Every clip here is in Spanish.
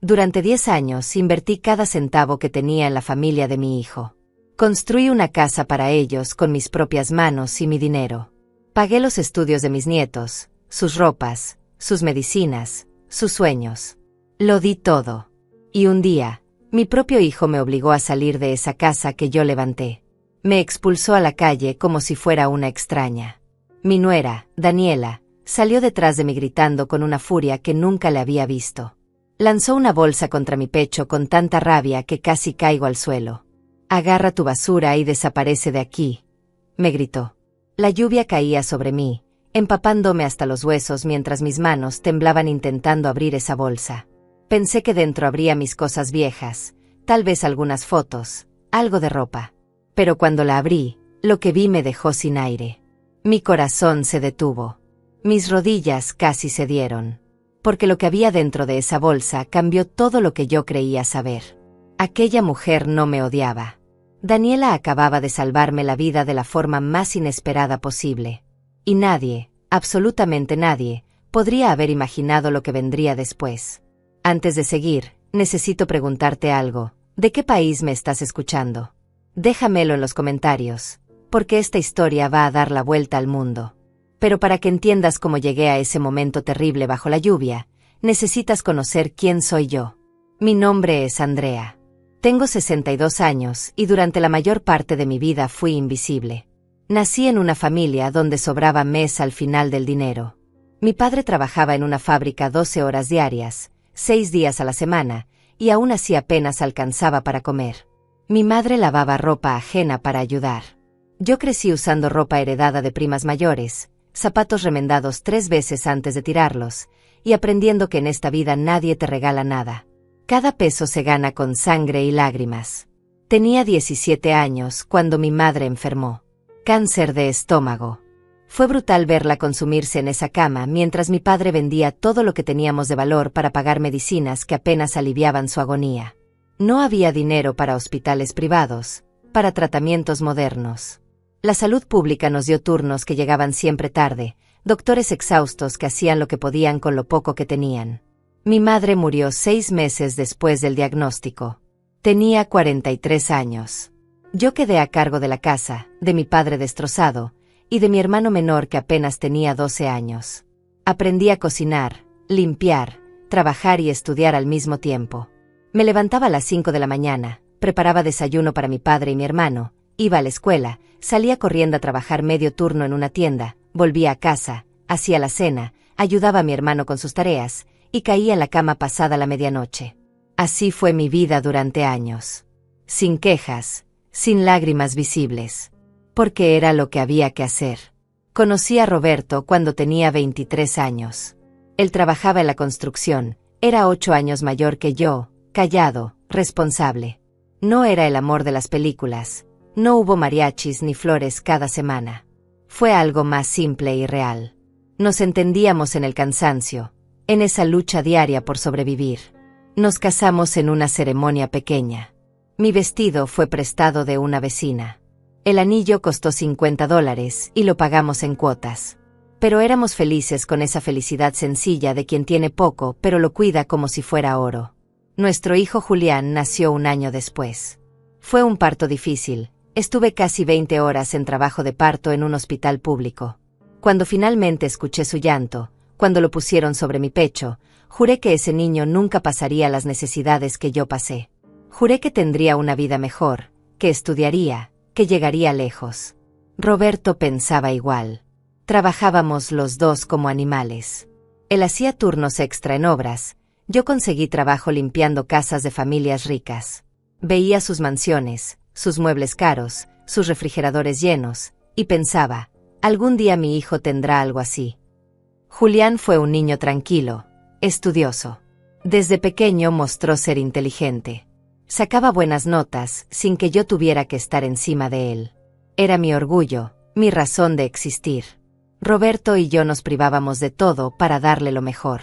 Durante 10 años invertí cada centavo que tenía en la familia de mi hijo. Construí una casa para ellos con mis propias manos y mi dinero. Pagué los estudios de mis nietos, sus ropas, sus medicinas, sus sueños. Lo di todo. Y un día, mi propio hijo me obligó a salir de esa casa que yo levanté. Me expulsó a la calle como si fuera una extraña. Mi nuera, Daniela, salió detrás de mí gritando con una furia que nunca le había visto. Lanzó una bolsa contra mi pecho con tanta rabia que casi caigo al suelo. «Agarra tu basura y desaparece de aquí», me gritó. La lluvia caía sobre mí, empapándome hasta los huesos mientras mis manos temblaban intentando abrir esa bolsa. Pensé que dentro habría mis cosas viejas, tal vez algunas fotos, algo de ropa. Pero cuando la abrí, lo que vi me dejó sin aire. Mi corazón se detuvo. Mis rodillas casi cedieron. Porque lo que había dentro de esa bolsa cambió todo lo que yo creía saber. Aquella mujer no me odiaba. Daniela acababa de salvarme la vida de la forma más inesperada posible. Y nadie, absolutamente nadie, podría haber imaginado lo que vendría después. Antes de seguir, necesito preguntarte algo. ¿De qué país me estás escuchando? Déjamelo en los comentarios, porque esta historia va a dar la vuelta al mundo. Pero para que entiendas cómo llegué a ese momento terrible bajo la lluvia, necesitas conocer quién soy yo. Mi nombre es Andrea. Tengo 62 años y durante la mayor parte de mi vida fui invisible. Nací en una familia donde sobraba mes al final del dinero. Mi padre trabajaba en una fábrica 12 horas diarias, 6 días a la semana, y aún así apenas alcanzaba para comer. Mi madre lavaba ropa ajena para ayudar. Yo crecí usando ropa heredada de primas mayores, zapatos remendados 3 veces antes de tirarlos, y aprendiendo que en esta vida nadie te regala nada. Cada peso se gana con sangre y lágrimas. Tenía 17 años cuando mi madre enfermó. Cáncer de estómago. Fue brutal verla consumirse en esa cama mientras mi padre vendía todo lo que teníamos de valor para pagar medicinas que apenas aliviaban su agonía. No había dinero para hospitales privados, para tratamientos modernos. La salud pública nos dio turnos que llegaban siempre tarde, doctores exhaustos que hacían lo que podían con lo poco que tenían. Mi madre murió 6 meses después del diagnóstico. Tenía 43 años. Yo quedé a cargo de la casa, de mi padre destrozado, y de mi hermano menor que apenas tenía 12 años. Aprendí a cocinar, limpiar, trabajar y estudiar al mismo tiempo. Me levantaba a las 5 de la mañana, preparaba desayuno para mi padre y mi hermano, iba a la escuela, salía corriendo a trabajar medio turno en una tienda, volvía a casa, hacía la cena, ayudaba a mi hermano con sus tareas, y caía en la cama pasada la medianoche. Así fue mi vida durante años. Sin quejas, sin lágrimas visibles. Porque era lo que había que hacer. Conocí a Roberto cuando tenía 23 años. Él trabajaba en la construcción, era 8 años mayor que yo, callado, responsable. No era el amor de las películas. No hubo mariachis ni flores cada semana. Fue algo más simple y real. Nos entendíamos en el cansancio, en esa lucha diaria por sobrevivir. Nos casamos en una ceremonia pequeña. Mi vestido fue prestado de una vecina. El anillo costó $50 y lo pagamos en cuotas. Pero éramos felices con esa felicidad sencilla de quien tiene poco pero lo cuida como si fuera oro. Nuestro hijo Julián nació un año después. Fue un parto difícil. Estuve casi 20 horas en trabajo de parto en un hospital público. Cuando finalmente escuché su llanto, cuando lo pusieron sobre mi pecho, juré que ese niño nunca pasaría las necesidades que yo pasé. Juré que tendría una vida mejor, que estudiaría, que llegaría lejos. Roberto pensaba igual. Trabajábamos los dos como animales. Él hacía turnos extra en obras, yo conseguí trabajo limpiando casas de familias ricas. Veía sus mansiones, sus muebles caros, sus refrigeradores llenos, y pensaba, algún día mi hijo tendrá algo así. Julián fue un niño tranquilo, estudioso. Desde pequeño mostró ser inteligente. Sacaba buenas notas sin que yo tuviera que estar encima de él. Era mi orgullo, mi razón de existir. Roberto y yo nos privábamos de todo para darle lo mejor.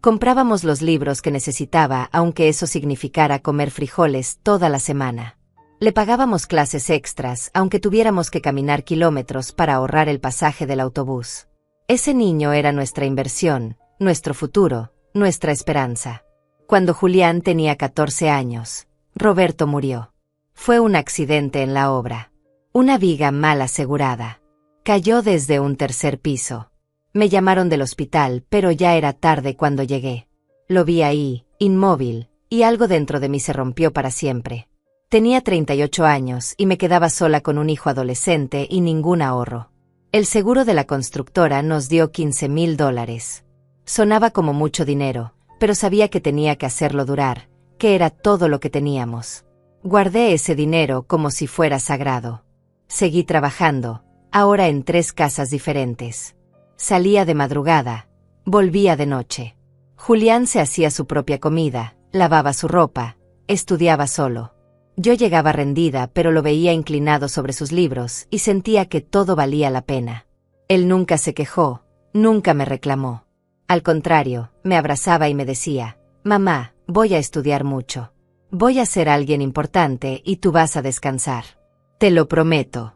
Comprábamos los libros que necesitaba aunque eso significara comer frijoles toda la semana. Le pagábamos clases extras aunque tuviéramos que caminar kilómetros para ahorrar el pasaje del autobús. Ese niño era nuestra inversión, nuestro futuro, nuestra esperanza. Cuando Julián tenía 14 años, Roberto murió. Fue un accidente en la obra. Una viga mal asegurada. Cayó desde un tercer piso. Me llamaron del hospital, pero ya era tarde cuando llegué. Lo vi ahí, inmóvil, y algo dentro de mí se rompió para siempre. Tenía 38 años y me quedaba sola con un hijo adolescente y ningún ahorro. El seguro de la constructora nos dio $15,000. Sonaba como mucho dinero, pero sabía que tenía que hacerlo durar, que era todo lo que teníamos. Guardé ese dinero como si fuera sagrado. Seguí trabajando, ahora en 3 casas diferentes. Salía de madrugada, volvía de noche. Julián se hacía su propia comida, lavaba su ropa, estudiaba solo. Yo llegaba rendida, pero lo veía inclinado sobre sus libros y sentía que todo valía la pena. Él nunca se quejó, nunca me reclamó. Al contrario, me abrazaba y me decía: «Mamá, voy a estudiar mucho. Voy a ser alguien importante y tú vas a descansar. Te lo prometo».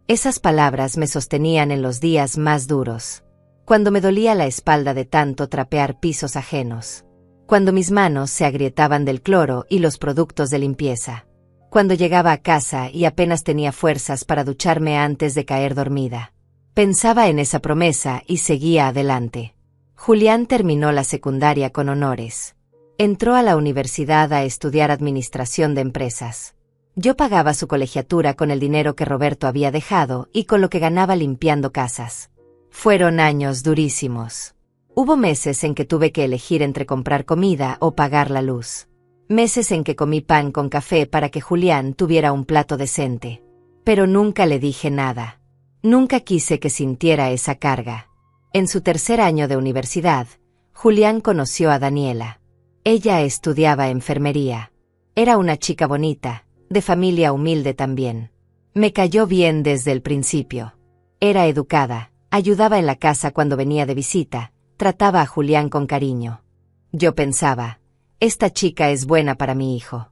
Esas palabras me sostenían en los días más duros. Cuando me dolía la espalda de tanto trapear pisos ajenos. Cuando mis manos se agrietaban del cloro y los productos de limpieza. Cuando llegaba a casa y apenas tenía fuerzas para ducharme antes de caer dormida. Pensaba en esa promesa y seguía adelante. Julián terminó la secundaria con honores. Entró a la universidad a estudiar administración de empresas. Yo pagaba su colegiatura con el dinero que Roberto había dejado y con lo que ganaba limpiando casas. Fueron años durísimos. Hubo meses en que tuve que elegir entre comprar comida o pagar la luz. Meses en que comí pan con café para que Julián tuviera un plato decente. Pero nunca le dije nada. Nunca quise que sintiera esa carga. En su tercer año de universidad, Julián conoció a Daniela. Ella estudiaba enfermería. Era una chica bonita, de familia humilde también. Me cayó bien desde el principio. Era educada, ayudaba en la casa cuando venía de visita, trataba a Julián con cariño. Yo pensaba: esta chica es buena para mi hijo.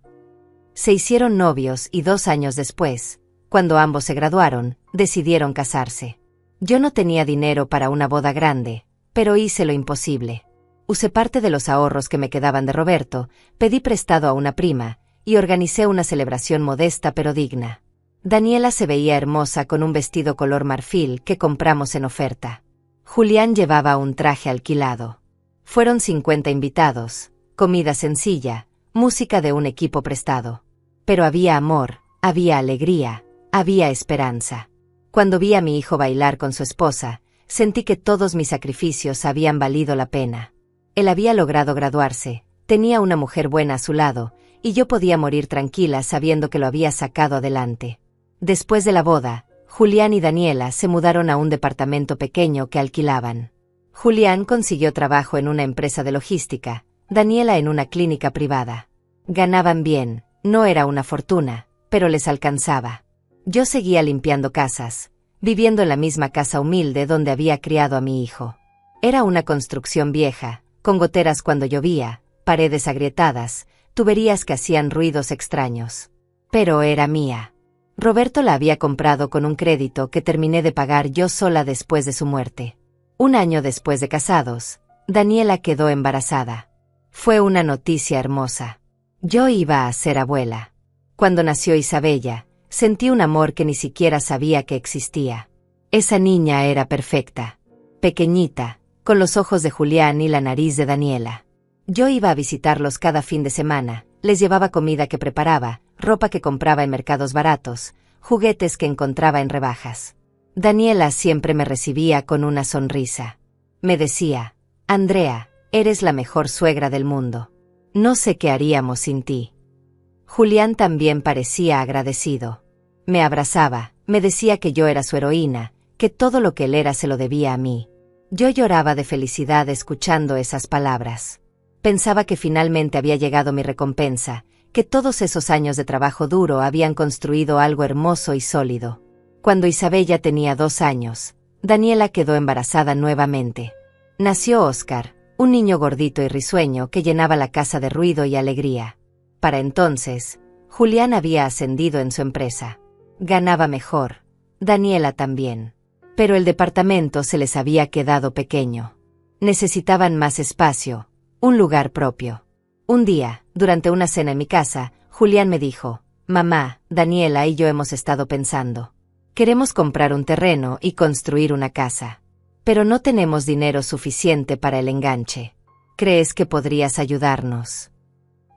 Se hicieron novios y 2 años después, cuando ambos se graduaron, decidieron casarse. Yo no tenía dinero para una boda grande, pero hice lo imposible. Usé parte de los ahorros que me quedaban de Roberto, pedí prestado a una prima, y organicé una celebración modesta pero digna. Daniela se veía hermosa con un vestido color marfil que compramos en oferta. Julián llevaba un traje alquilado. Fueron 50 invitados, comida sencilla, música de un equipo prestado. Pero había amor, había alegría, había esperanza. Cuando vi a mi hijo bailar con su esposa, sentí que todos mis sacrificios habían valido la pena. Él había logrado graduarse, tenía una mujer buena a su lado, y yo podía morir tranquila sabiendo que lo había sacado adelante. Después de la boda, Julián y Daniela se mudaron a un departamento pequeño que alquilaban. Julián consiguió trabajo en una empresa de logística, Daniela en una clínica privada. Ganaban bien, no era una fortuna, pero les alcanzaba. Yo seguía limpiando casas, viviendo en la misma casa humilde donde había criado a mi hijo. Era una construcción vieja, con goteras cuando llovía, paredes agrietadas, tuberías que hacían ruidos extraños. Pero era mía. Roberto la había comprado con un crédito que terminé de pagar yo sola después de su muerte. 1 año después de casados, Daniela quedó embarazada. Fue una noticia hermosa. Yo iba a ser abuela. Cuando nació Isabella, sentí un amor que ni siquiera sabía que existía. Esa niña era perfecta. Pequeñita, con los ojos de Julián y la nariz de Daniela. Yo iba a visitarlos cada fin de semana, les llevaba comida que preparaba, ropa que compraba en mercados baratos, juguetes que encontraba en rebajas. Daniela siempre me recibía con una sonrisa. Me decía: «Andrea, eres la mejor suegra del mundo. No sé qué haríamos sin ti». Julián también parecía agradecido. Me abrazaba, me decía que yo era su heroína, que todo lo que él era se lo debía a mí. Yo lloraba de felicidad escuchando esas palabras. Pensaba que finalmente había llegado mi recompensa, que todos esos años de trabajo duro habían construido algo hermoso y sólido. Cuando Isabella tenía 2 años, Daniela quedó embarazada nuevamente. Nació Oscar, un niño gordito y risueño que llenaba la casa de ruido y alegría. Para entonces, Julián había ascendido en su empresa. Ganaba mejor. Daniela también. Pero el departamento se les había quedado pequeño. Necesitaban más espacio, un lugar propio. Un día, durante una cena en mi casa, Julián me dijo: «Mamá, Daniela y yo hemos estado pensando. Queremos comprar un terreno y construir una casa. Pero no tenemos dinero suficiente para el enganche. ¿Crees que podrías ayudarnos?».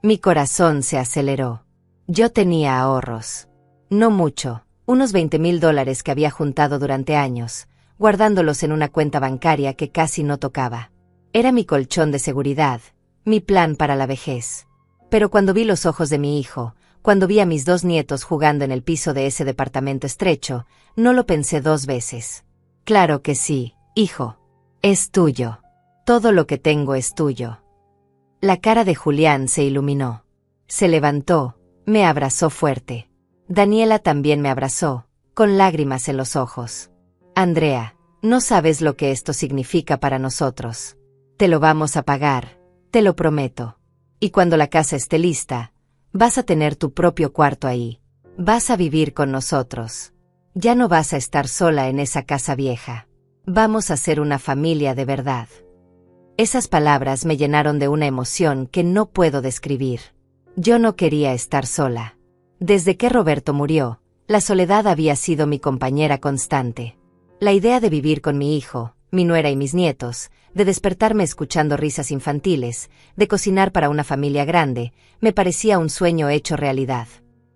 Mi corazón se aceleró. Yo tenía ahorros. No mucho, unos $20,000 que había juntado durante años, guardándolos en una cuenta bancaria que casi no tocaba. Era mi colchón de seguridad, mi plan para la vejez. Pero cuando vi los ojos de mi hijo, cuando vi a mis 2 nietos jugando en el piso de ese departamento estrecho, no lo pensé 2 veces. «Claro que sí, hijo. Es tuyo. Todo lo que tengo es tuyo». La cara de Julián se iluminó. Se levantó, me abrazó fuerte. Daniela también me abrazó, con lágrimas en los ojos. «Andrea, no sabes lo que esto significa para nosotros. Te lo vamos a pagar, te lo prometo. Y cuando la casa esté lista, vas a tener tu propio cuarto ahí. Vas a vivir con nosotros. Ya no vas a estar sola en esa casa vieja. Vamos a ser una familia de verdad». Esas palabras me llenaron de una emoción que no puedo describir. Yo no quería estar sola. Desde que Roberto murió, la soledad había sido mi compañera constante. La idea de vivir con mi hijo, mi nuera y mis nietos, de despertarme escuchando risas infantiles, de cocinar para una familia grande, me parecía un sueño hecho realidad.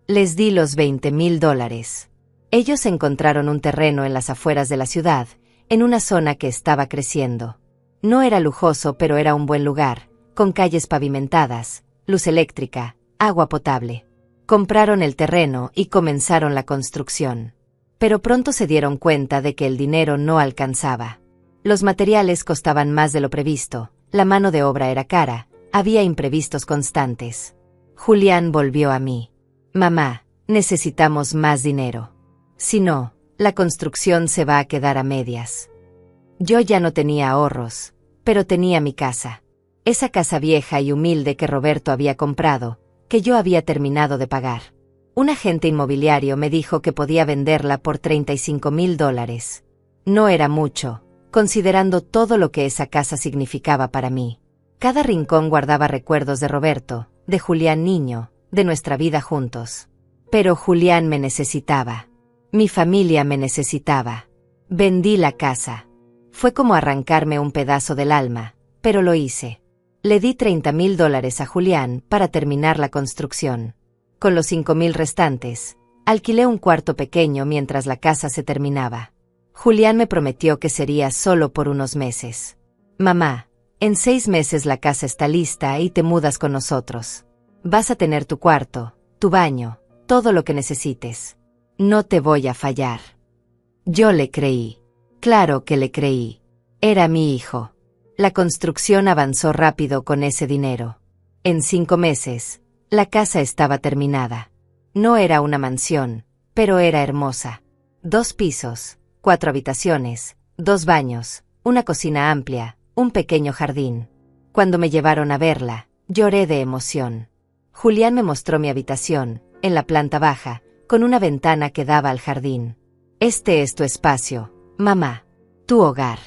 Les di los $20,000. Ellos encontraron un terreno en las afueras de la ciudad, en una zona que estaba creciendo. No era lujoso, pero era un buen lugar, con calles pavimentadas, luz eléctrica, agua potable. Compraron el terreno y comenzaron la construcción. Pero pronto se dieron cuenta de que el dinero no alcanzaba. Los materiales costaban más de lo previsto, la mano de obra era cara, había imprevistos constantes. Julián volvió a mí. «Mamá, necesitamos más dinero. Si no, la construcción se va a quedar a medias». Yo ya no tenía ahorros, pero tenía mi casa. Esa casa vieja y humilde que Roberto había comprado, que yo había terminado de pagar. Un agente inmobiliario me dijo que podía venderla por $35,000. No era mucho, considerando todo lo que esa casa significaba para mí. Cada rincón guardaba recuerdos de Roberto, de Julián niño, de nuestra vida juntos. Pero Julián me necesitaba. Mi familia me necesitaba. Vendí la casa. Fue como arrancarme un pedazo del alma, pero lo hice. Le di $30,000 a Julián para terminar la construcción. Con los $5,000 restantes, alquilé un cuarto pequeño mientras la casa se terminaba. Julián me prometió que sería solo por unos meses. «Mamá, en 6 meses la casa está lista y te mudas con nosotros. Vas a tener tu cuarto, tu baño, todo lo que necesites. No te voy a fallar». Yo le creí. Claro que le creí. Era mi hijo. La construcción avanzó rápido con ese dinero. En 5 meses, la casa estaba terminada. No era una mansión, pero era hermosa. 2 pisos, 4 habitaciones, 2 baños, una cocina amplia, un pequeño jardín. Cuando me llevaron a verla, lloré de emoción. Julián me mostró mi habitación, en la planta baja, con una ventana que daba al jardín. «Este es tu espacio, mamá, tu hogar».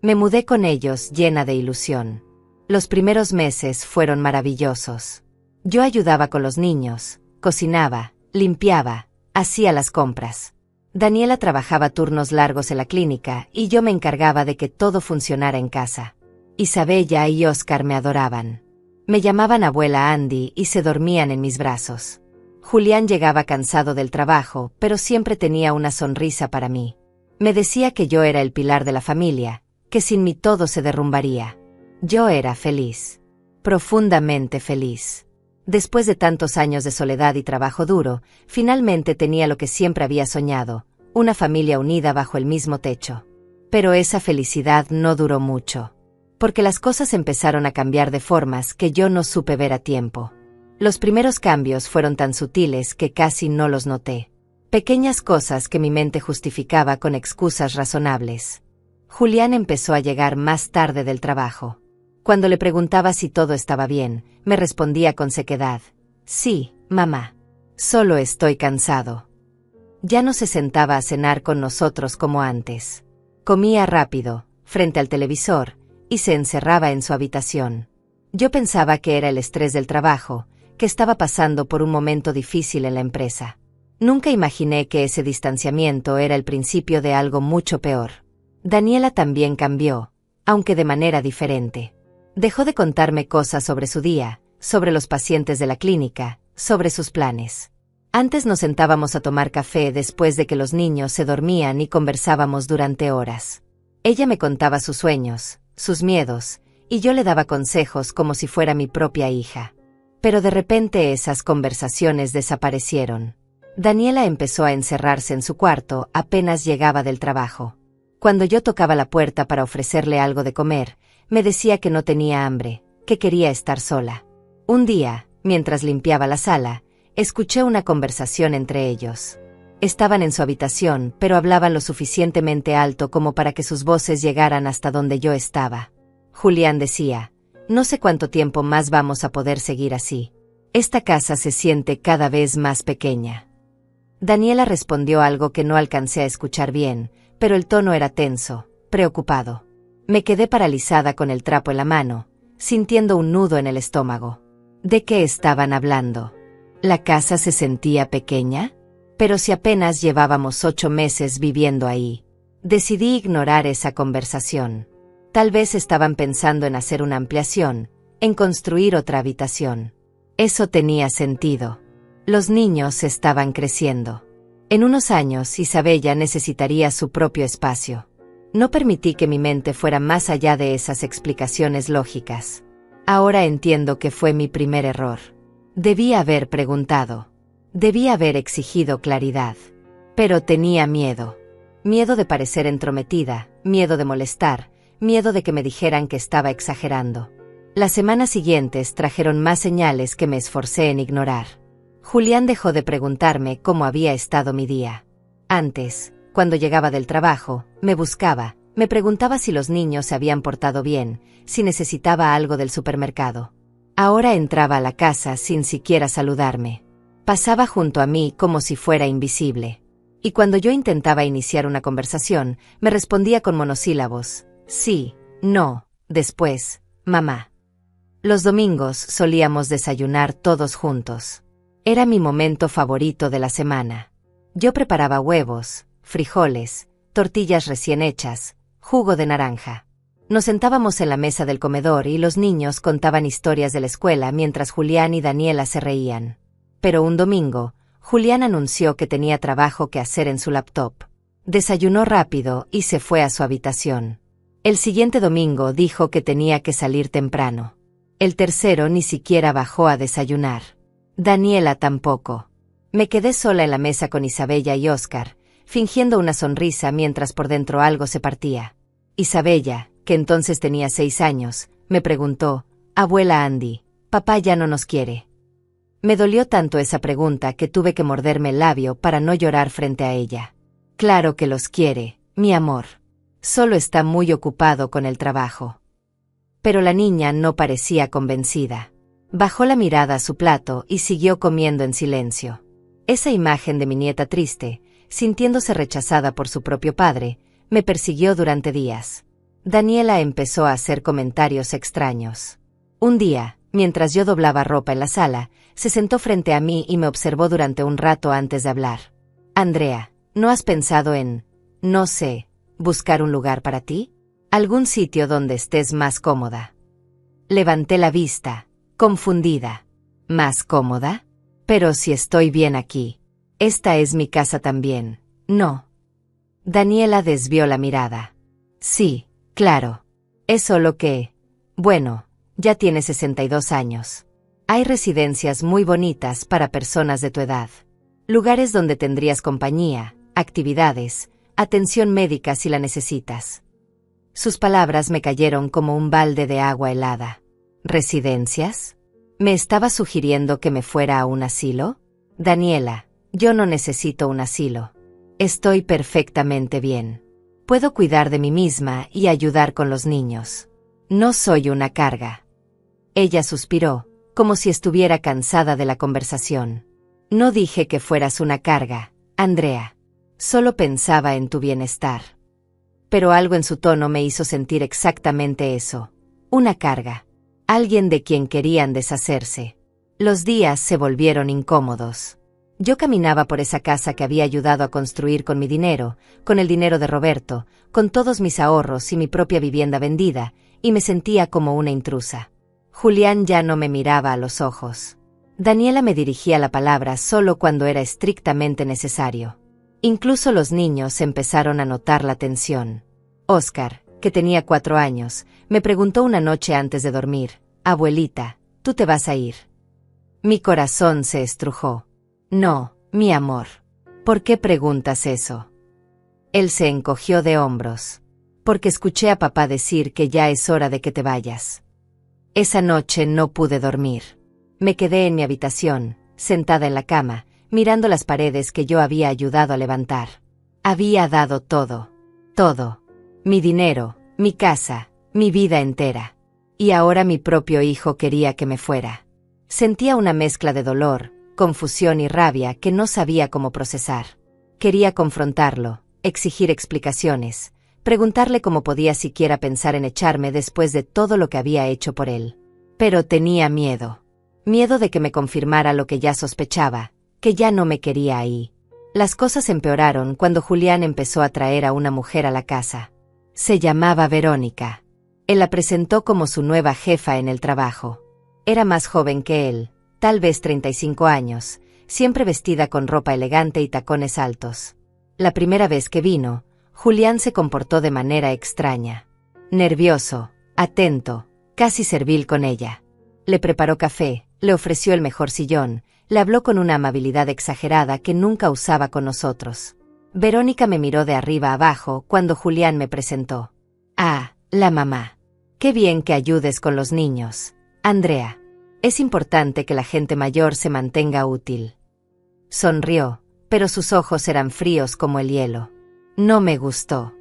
Me mudé con ellos llena de ilusión. Los primeros meses fueron maravillosos. Yo ayudaba con los niños, cocinaba, limpiaba, hacía las compras. Daniela trabajaba turnos largos en la clínica y yo me encargaba de que todo funcionara en casa. Isabella y Oscar me adoraban. Me llamaban abuela Andy y se dormían en mis brazos. Julián llegaba cansado del trabajo, pero siempre tenía una sonrisa para mí. Me decía que yo era el pilar de la familia, que sin mí todo se derrumbaría. Yo era feliz. Profundamente feliz. Después de tantos años de soledad y trabajo duro, finalmente tenía lo que siempre había soñado, una familia unida bajo el mismo techo. Pero esa felicidad no duró mucho. Porque las cosas empezaron a cambiar de formas que yo no supe ver a tiempo. Los primeros cambios fueron tan sutiles que casi no los noté. Pequeñas cosas que mi mente justificaba con excusas razonables. Julián empezó a llegar más tarde del trabajo. Cuando le preguntaba si todo estaba bien, me respondía con sequedad: «Sí, mamá. Solo estoy cansado». Ya no se sentaba a cenar con nosotros como antes. Comía rápido, frente al televisor, y se encerraba en su habitación. Yo pensaba que era el estrés del trabajo, que estaba pasando por un momento difícil en la empresa. Nunca imaginé que ese distanciamiento era el principio de algo mucho peor. Daniela también cambió, aunque de manera diferente. Dejó de contarme cosas sobre su día, sobre los pacientes de la clínica, sobre sus planes. Antes nos sentábamos a tomar café después de que los niños se dormían y conversábamos durante horas. Ella me contaba sus sueños, sus miedos, y yo le daba consejos como si fuera mi propia hija. Pero de repente esas conversaciones desaparecieron. Daniela empezó a encerrarse en su cuarto apenas llegaba del trabajo. Cuando yo tocaba la puerta para ofrecerle algo de comer, me decía que no tenía hambre, que quería estar sola. Un día, mientras limpiaba la sala, escuché una conversación entre ellos. Estaban en su habitación, pero hablaban lo suficientemente alto como para que sus voces llegaran hasta donde yo estaba. Julián decía, no sé cuánto tiempo más vamos a poder seguir así. Esta casa se siente cada vez más pequeña. Daniela respondió algo que no alcancé a escuchar bien, pero el tono era tenso, preocupado. Me quedé paralizada con el trapo en la mano, sintiendo un nudo en el estómago. ¿De qué estaban hablando? ¿La casa se sentía pequeña? Pero si apenas llevábamos 8 meses viviendo ahí. Decidí ignorar esa conversación. Tal vez estaban pensando en hacer una ampliación, en construir otra habitación. Eso tenía sentido. Los niños estaban creciendo. En unos años Isabella necesitaría su propio espacio. No permití que mi mente fuera más allá de esas explicaciones lógicas. Ahora entiendo que fue mi primer error. Debí haber preguntado. Debí haber exigido claridad. Pero tenía miedo. Miedo de parecer entrometida, miedo de molestar, miedo de que me dijeran que estaba exagerando. Las semanas siguientes trajeron más señales que me esforcé en ignorar. Julián dejó de preguntarme cómo había estado mi día. Antes, cuando llegaba del trabajo, me buscaba, me preguntaba si los niños se habían portado bien, si necesitaba algo del supermercado. Ahora entraba a la casa sin siquiera saludarme. Pasaba junto a mí como si fuera invisible. Y cuando yo intentaba iniciar una conversación, me respondía con monosílabos. Sí, no, después, mamá. Los domingos solíamos desayunar todos juntos. Era mi momento favorito de la semana. Yo preparaba huevos, frijoles, tortillas recién hechas, jugo de naranja. Nos sentábamos en la mesa del comedor y los niños contaban historias de la escuela mientras Julián y Daniela se reían. Pero un domingo, Julián anunció que tenía trabajo que hacer en su laptop. Desayunó rápido y se fue a su habitación. El siguiente domingo dijo que tenía que salir temprano. El tercero ni siquiera bajó a desayunar. Daniela tampoco. Me quedé sola en la mesa con Isabella y Óscar, fingiendo una sonrisa mientras por dentro algo se partía. Isabella, que entonces tenía 6 años, me preguntó, «Abuela Andy, papá ya no nos quiere». Me dolió tanto esa pregunta que tuve que morderme el labio para no llorar frente a ella. Claro que los quiere, mi amor. Solo está muy ocupado con el trabajo. Pero la niña no parecía convencida. Bajó la mirada a su plato y siguió comiendo en silencio. Esa imagen de mi nieta triste, sintiéndose rechazada por su propio padre, me persiguió durante días. Daniela empezó a hacer comentarios extraños. Un día, mientras yo doblaba ropa en la sala, se sentó frente a mí y me observó durante un rato antes de hablar. «Andrea, ¿no has pensado en, no sé, buscar un lugar para ti? Algún sitio donde estés más cómoda?» Levanté la vista, confundida. ¿Más cómoda? Pero si estoy bien aquí. Esta es mi casa también, ¿no? Daniela desvió la mirada. Sí, claro. Es solo que... Bueno, ya tienes 62 años. Hay residencias muy bonitas para personas de tu edad. Lugares donde tendrías compañía, actividades, atención médica si la necesitas. Sus palabras me cayeron como un balde de agua helada. ¿Residencias? ¿Me estaba sugiriendo que me fuera a un asilo? Daniela, yo no necesito un asilo. Estoy perfectamente bien. Puedo cuidar de mí misma y ayudar con los niños. No soy una carga. Ella suspiró, como si estuviera cansada de la conversación. No dije que fueras una carga, Andrea. Solo pensaba en tu bienestar. Pero algo en su tono me hizo sentir exactamente eso. Una carga. alguien de quien querían deshacerse. Los días se volvieron incómodos. Yo caminaba por esa casa que había ayudado a construir con mi dinero, con el dinero de Roberto, con todos mis ahorros y mi propia vivienda vendida, y me sentía como una intrusa. Julián ya no me miraba a los ojos. Daniela me dirigía la palabra solo cuando era estrictamente necesario. Incluso los niños empezaron a notar la tensión. Óscar, que tenía 4 años, me preguntó una noche antes de dormir: «Abuelita, ¿tú te vas a ir?». Mi corazón se estrujó. «No, mi amor. ¿Por qué preguntas eso?». Él se encogió de hombros. «Porque escuché a papá decir que ya es hora de que te vayas». Esa noche no pude dormir. Me quedé en mi habitación, sentada en la cama, mirando las paredes que yo había ayudado a levantar. Había dado todo. Todo. Mi dinero, mi casa, mi vida entera. Y ahora mi propio hijo quería que me fuera. Sentía una mezcla de dolor, confusión y rabia que no sabía cómo procesar. Quería confrontarlo, exigir explicaciones, preguntarle cómo podía siquiera pensar en echarme después de todo lo que había hecho por él. Pero tenía miedo. Miedo de que me confirmara lo que ya sospechaba, que ya no me quería ahí. Las cosas empeoraron cuando Julián empezó a traer a una mujer a la casa. Se llamaba Verónica. Él la presentó como su nueva jefa en el trabajo. Era más joven que él, tal vez 35 años, siempre vestida con ropa elegante y tacones altos. La primera vez que vino, Julián se comportó de manera extraña. Nervioso, atento, casi servil con ella. Le preparó café, le ofreció el mejor sillón, le habló con una amabilidad exagerada que nunca usaba con nosotros. Verónica me miró de arriba a abajo cuando Julián me presentó. «Ah, la mamá. Qué bien que ayudes con los niños, Andrea. Es importante que la gente mayor se mantenga útil». Sonrió, pero sus ojos eran fríos como el hielo. No me gustó.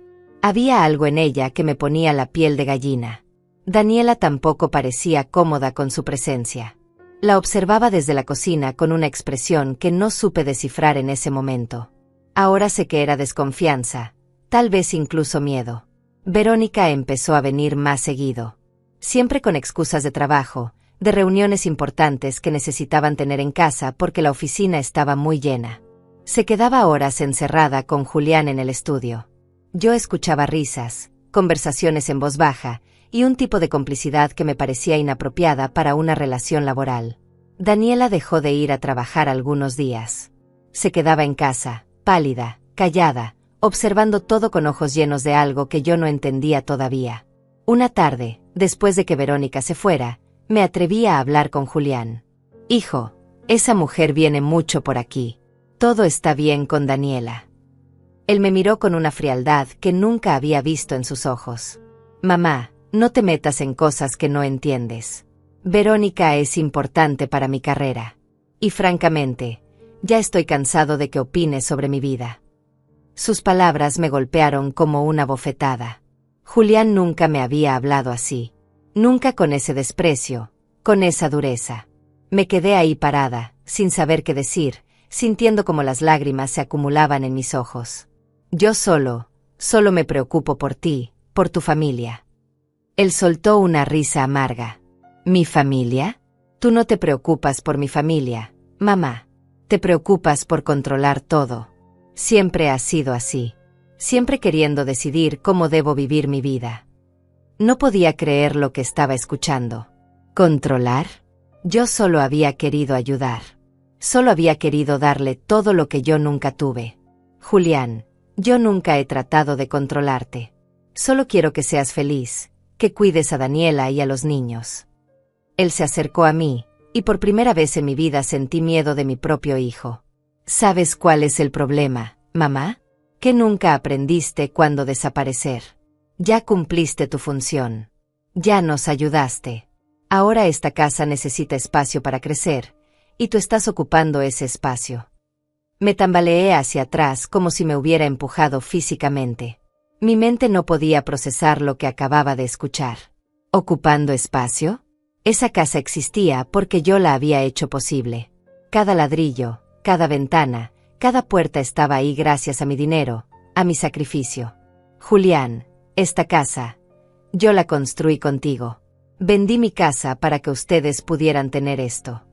Había algo en ella que me ponía la piel de gallina. Daniela tampoco parecía cómoda con su presencia. La observaba desde la cocina con una expresión que no supe descifrar en ese momento. Ahora sé que era desconfianza, tal vez incluso miedo. Verónica empezó a venir más seguido. Siempre con excusas de trabajo, de reuniones importantes que necesitaban tener en casa porque la oficina estaba muy llena. Se quedaba horas encerrada con Julián en el estudio. Yo escuchaba risas, conversaciones en voz baja, y un tipo de complicidad que me parecía inapropiada para una relación laboral. Daniela dejó de ir a trabajar algunos días. Se quedaba en casa, pálida, callada, observando todo con ojos llenos de algo que yo no entendía todavía. Una tarde, después de que Verónica se fuera, me atreví a hablar con Julián. «Hijo, esa mujer viene mucho por aquí. Todo está bien con Daniela». Él me miró con una frialdad que nunca había visto en sus ojos. «Mamá, no te metas en cosas que no entiendes. Verónica es importante para mi carrera. Y francamente, ya estoy cansado de que opines sobre mi vida». Sus palabras me golpearon como una bofetada. Julián nunca me había hablado así. Nunca con ese desprecio, con esa dureza. Me quedé ahí parada, sin saber qué decir, sintiendo como las lágrimas se acumulaban en mis ojos. «Yo solo me preocupo por ti, por tu familia». Él soltó una risa amarga. «¿Mi familia? Tú no te preocupas por mi familia, mamá. Te preocupas por controlar todo. Siempre has sido así. Siempre queriendo decidir cómo debo vivir mi vida». No podía creer lo que estaba escuchando. ¿Controlar? Yo solo había querido ayudar. Solo había querido darle todo lo que yo nunca tuve. Julián, yo nunca he tratado de controlarte. Solo quiero que seas feliz, que cuides a Daniela y a los niños. Él se acercó a mí, y por primera vez en mi vida sentí miedo de mi propio hijo. ¿Sabes cuál es el problema, mamá? Que nunca aprendiste cuándo desaparecer. Ya cumpliste tu función. Ya nos ayudaste. Ahora esta casa necesita espacio para crecer, y tú estás ocupando ese espacio. Me tambaleé hacia atrás como si me hubiera empujado físicamente. Mi mente no podía procesar lo que acababa de escuchar. ¿Ocupando espacio? Esa casa existía porque yo la había hecho posible. Cada ladrillo, cada ventana, cada puerta estaba ahí gracias a mi dinero, a mi sacrificio. Julián, esta casa, yo la construí contigo. Vendí mi casa para que ustedes pudieran tener esto.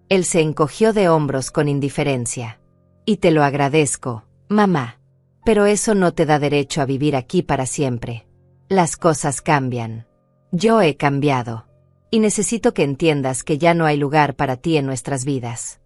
Él se encogió de hombros con indiferencia. Y te lo agradezco, mamá. Pero eso no te da derecho a vivir aquí para siempre. Las cosas cambian. Yo he cambiado. Y necesito que entiendas que ya no hay lugar para ti en nuestras vidas.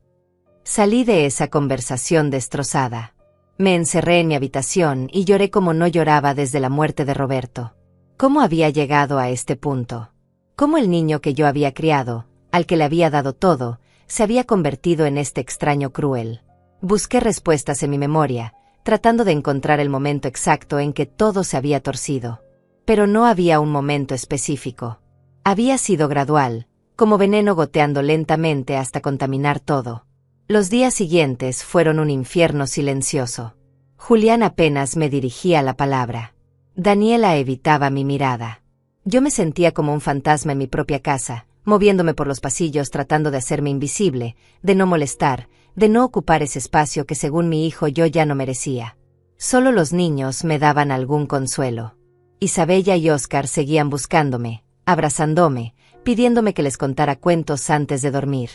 Salí de esa conversación destrozada. Me encerré en mi habitación y lloré como no lloraba desde la muerte de Roberto. ¿Cómo había llegado a este punto? ¿Cómo el niño que yo había criado, al que le había dado todo, se había convertido en este extraño cruel? Busqué respuestas en mi memoria, tratando de encontrar el momento exacto en que todo se había torcido. Pero no había un momento específico. Había sido gradual, como veneno goteando lentamente hasta contaminar todo. Los días siguientes fueron un infierno silencioso. Julián apenas me dirigía la palabra. Daniela evitaba mi mirada. Yo me sentía como un fantasma en mi propia casa, moviéndome por los pasillos tratando de hacerme invisible, de no molestar, de no ocupar ese espacio que según mi hijo yo ya no merecía. Solo los niños me daban algún consuelo. Isabella y Óscar seguían buscándome, abrazándome, pidiéndome que les contara cuentos antes de dormir.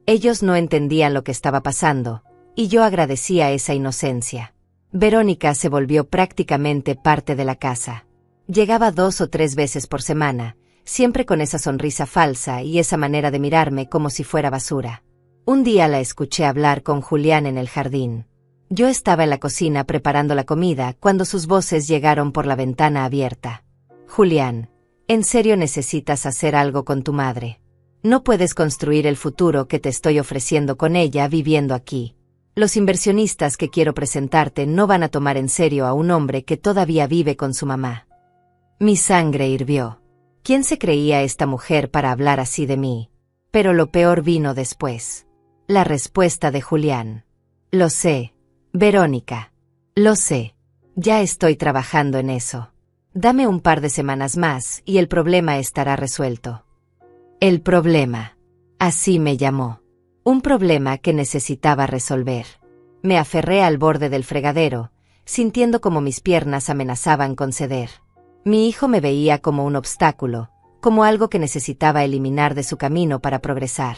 Ellos no entendían lo que estaba pasando, y yo agradecía esa inocencia. Verónica se volvió prácticamente parte de la casa. Llegaba 2 o 3 veces por semana, siempre con esa sonrisa falsa y esa manera de mirarme como si fuera basura. Un día la escuché hablar con Julián en el jardín. Yo estaba en la cocina preparando la comida cuando sus voces llegaron por la ventana abierta. Julián, ¿en serio necesitas hacer algo con tu madre? No puedes construir el futuro que te estoy ofreciendo con ella viviendo aquí. Los inversionistas que quiero presentarte no van a tomar en serio a un hombre que todavía vive con su mamá. Mi sangre hirvió. ¿Quién se creía esta mujer para hablar así de mí? Pero lo peor vino después. La respuesta de Julián. Lo sé, Verónica. Lo sé. Ya estoy trabajando en eso. Dame un par de semanas más y el problema estará resuelto. El problema. Así me llamó. Un problema que necesitaba resolver. Me aferré al borde del fregadero, sintiendo como mis piernas amenazaban con ceder. Mi hijo me veía como un obstáculo, como algo que necesitaba eliminar de su camino para progresar.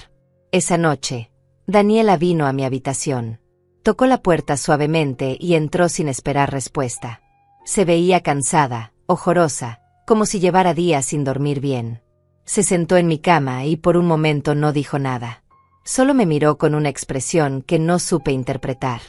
Esa noche, Daniela vino a mi habitación. Tocó la puerta suavemente y entró sin esperar respuesta. Se veía cansada, ojorosa, como si llevara días sin dormir bien. Se sentó en mi cama y por un momento no dijo nada. Solo me miró con una expresión que no supe interpretar.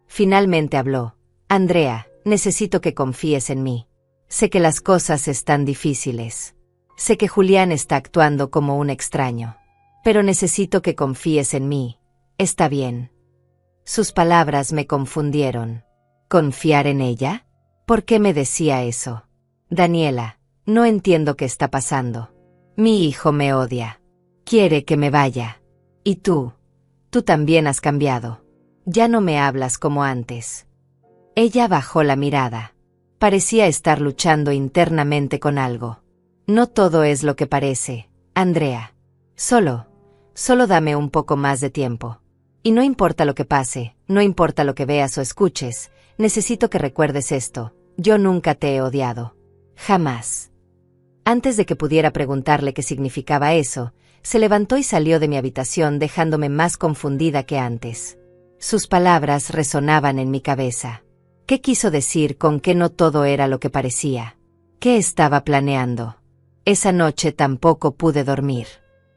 Finalmente habló. Andrea, necesito que confíes en mí. Sé que las cosas están difíciles. Sé que Julián está actuando como un extraño. Pero necesito que confíes en mí. Está bien. Sus palabras me confundieron. ¿Confiar en ella? ¿Por qué me decía eso? Daniela, no entiendo qué está pasando. Mi hijo me odia. Quiere que me vaya. Y tú también has cambiado. Ya no me hablas como antes. Ella bajó la mirada. Parecía estar luchando internamente con algo. No todo es lo que parece, Andrea. Solo dame un poco más de tiempo. Y no importa lo que pase, no importa lo que veas o escuches, necesito que recuerdes esto. Yo nunca te he odiado. Jamás. Antes de que pudiera preguntarle qué significaba eso, se levantó y salió de mi habitación dejándome más confundida que antes. Sus palabras resonaban en mi cabeza. ¿Qué quiso decir con que no todo era lo que parecía? ¿Qué estaba planeando? Esa noche tampoco pude dormir.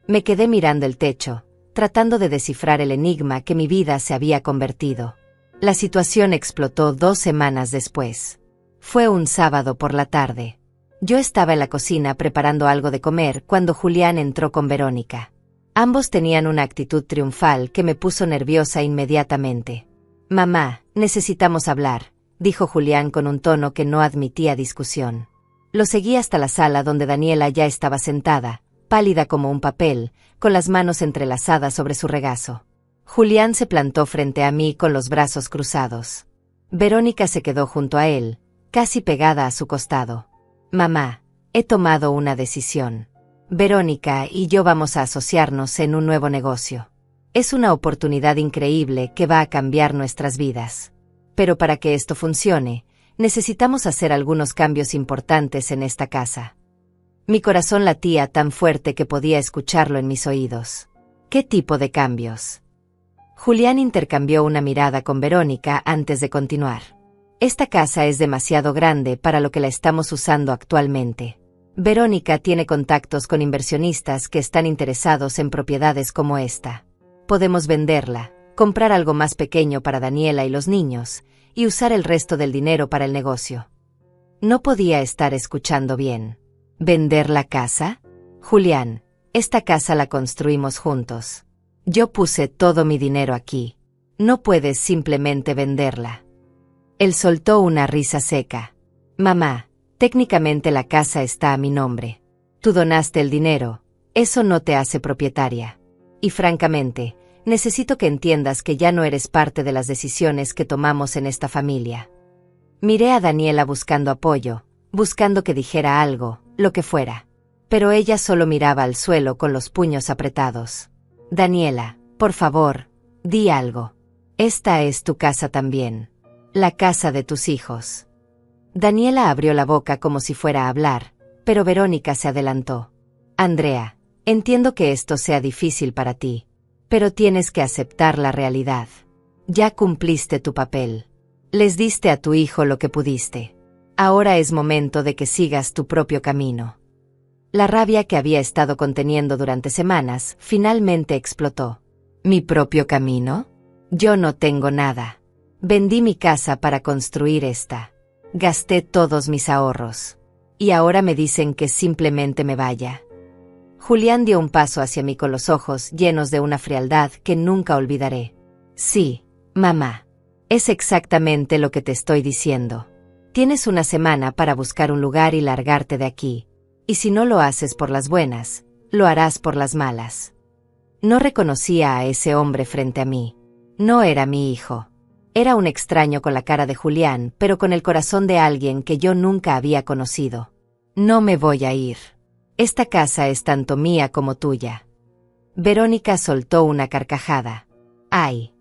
Me quedé mirando el techo, tratando de descifrar el enigma que mi vida se había convertido. La situación explotó 2 semanas después. Fue un sábado por la tarde. Yo estaba en la cocina preparando algo de comer cuando Julián entró con Verónica. Ambos tenían una actitud triunfal que me puso nerviosa inmediatamente. Mamá, necesitamos hablar, dijo Julián con un tono que no admitía discusión. Lo seguí hasta la sala donde Daniela ya estaba sentada, pálida como un papel, con las manos entrelazadas sobre su regazo. Julián se plantó frente a mí con los brazos cruzados. Verónica se quedó junto a él, casi pegada a su costado. Mamá, he tomado una decisión. Verónica y yo vamos a asociarnos en un nuevo negocio. Es una oportunidad increíble que va a cambiar nuestras vidas. Pero para que esto funcione, necesitamos hacer algunos cambios importantes en esta casa. Mi corazón latía tan fuerte que podía escucharlo en mis oídos. ¿Qué tipo de cambios? Julián intercambió una mirada con Verónica antes de continuar. Esta casa es demasiado grande para lo que la estamos usando actualmente. Verónica tiene contactos con inversionistas que están interesados en propiedades como esta. Podemos venderla, comprar algo más pequeño para Daniela y los niños, y usar el resto del dinero para el negocio. No podía estar escuchando bien. ¿Vender la casa? Julián, esta casa la construimos juntos. Yo puse todo mi dinero aquí. No puedes simplemente venderla. Él soltó una risa seca. Mamá, técnicamente la casa está a mi nombre. Tú donaste el dinero, eso no te hace propietaria. Y francamente, necesito que entiendas que ya no eres parte de las decisiones que tomamos en esta familia. Miré a Daniela buscando apoyo, buscando que dijera algo, lo que fuera. Pero ella solo miraba al suelo con los puños apretados. Daniela, por favor, di algo. Esta es tu casa también. La casa de tus hijos. Daniela abrió la boca como si fuera a hablar, pero Verónica se adelantó. Andrea, entiendo que esto sea difícil para ti, pero tienes que aceptar la realidad. Ya cumpliste tu papel. Les diste a tu hijo lo que pudiste. Ahora es momento de que sigas tu propio camino. La rabia que había estado conteniendo durante semanas finalmente explotó. ¿Mi propio camino? Yo no tengo nada. Vendí mi casa para construir esta. Gasté todos mis ahorros. Y ahora me dicen que simplemente me vaya. Julián dio un paso hacia mí con los ojos llenos de una frialdad que nunca olvidaré. Sí, mamá. Es exactamente lo que te estoy diciendo. Tienes una semana para buscar un lugar y largarte de aquí. Y si no lo haces por las buenas, lo harás por las malas. No reconocía a ese hombre frente a mí. No era mi hijo. Era un extraño con la cara de Julián, pero con el corazón de alguien que yo nunca había conocido. No me voy a ir. Esta casa es tanto mía como tuya. Verónica soltó una carcajada. Ay,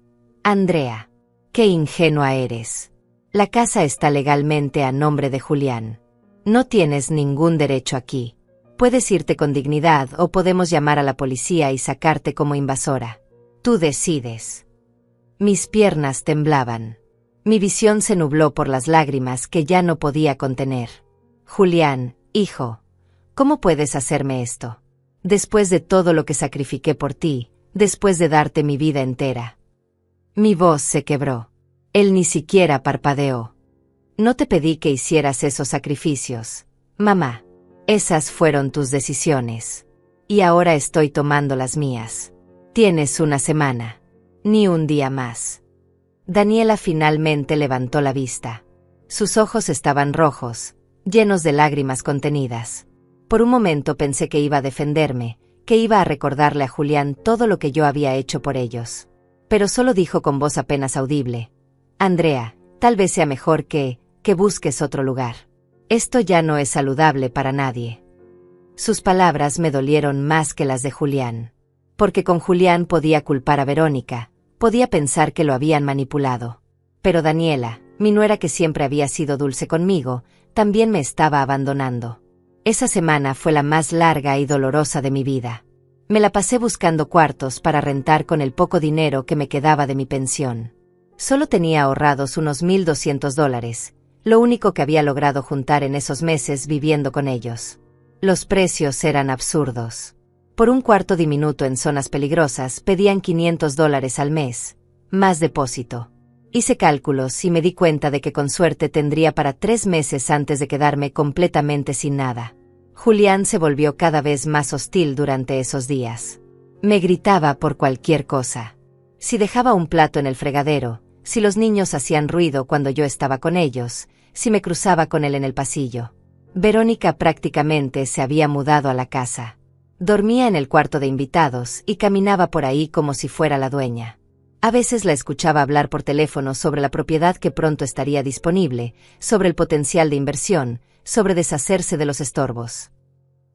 Andrea, qué ingenua eres. La casa está legalmente a nombre de Julián. No tienes ningún derecho aquí. Puedes irte con dignidad o podemos llamar a la policía y sacarte como invasora. Tú decides. Mis piernas temblaban. Mi visión se nubló por las lágrimas que ya no podía contener. Julián, hijo, ¿cómo puedes hacerme esto? Después de todo lo que sacrifiqué por ti, después de darte mi vida entera. Mi voz se quebró. Él ni siquiera parpadeó. No te pedí que hicieras esos sacrificios, mamá. Esas fueron tus decisiones. Y ahora estoy tomando las mías. Tienes una semana. Ni un día más. Daniela finalmente levantó la vista. Sus ojos estaban rojos, llenos de lágrimas contenidas. Por un momento pensé que iba a defenderme, que iba a recordarle a Julián todo lo que yo había hecho por ellos. Pero solo dijo con voz apenas audible. Andrea, tal vez sea mejor que busques otro lugar. Esto ya no es saludable para nadie. Sus palabras me dolieron más que las de Julián. Porque con Julián podía culpar a Verónica, podía pensar que lo habían manipulado. Pero Daniela, mi nuera que siempre había sido dulce conmigo, también me estaba abandonando. Esa semana fue la más larga y dolorosa de mi vida. Me la pasé buscando cuartos para rentar con el poco dinero que me quedaba de mi pensión. Solo tenía ahorrados unos $1,200, lo único que había logrado juntar en esos meses viviendo con ellos. Los precios eran absurdos. Por un cuarto diminuto en zonas peligrosas pedían $500 al mes, más depósito. Hice cálculos y me di cuenta de que con suerte tendría para 3 meses antes de quedarme completamente sin nada. Julián se volvió cada vez más hostil durante esos días. Me gritaba por cualquier cosa. Si dejaba un plato en el fregadero, si los niños hacían ruido cuando yo estaba con ellos, si me cruzaba con él en el pasillo. Verónica prácticamente se había mudado a la casa. Dormía en el cuarto de invitados y caminaba por ahí como si fuera la dueña. A veces la escuchaba hablar por teléfono sobre la propiedad que pronto estaría disponible, sobre el potencial de inversión, sobre deshacerse de los estorbos.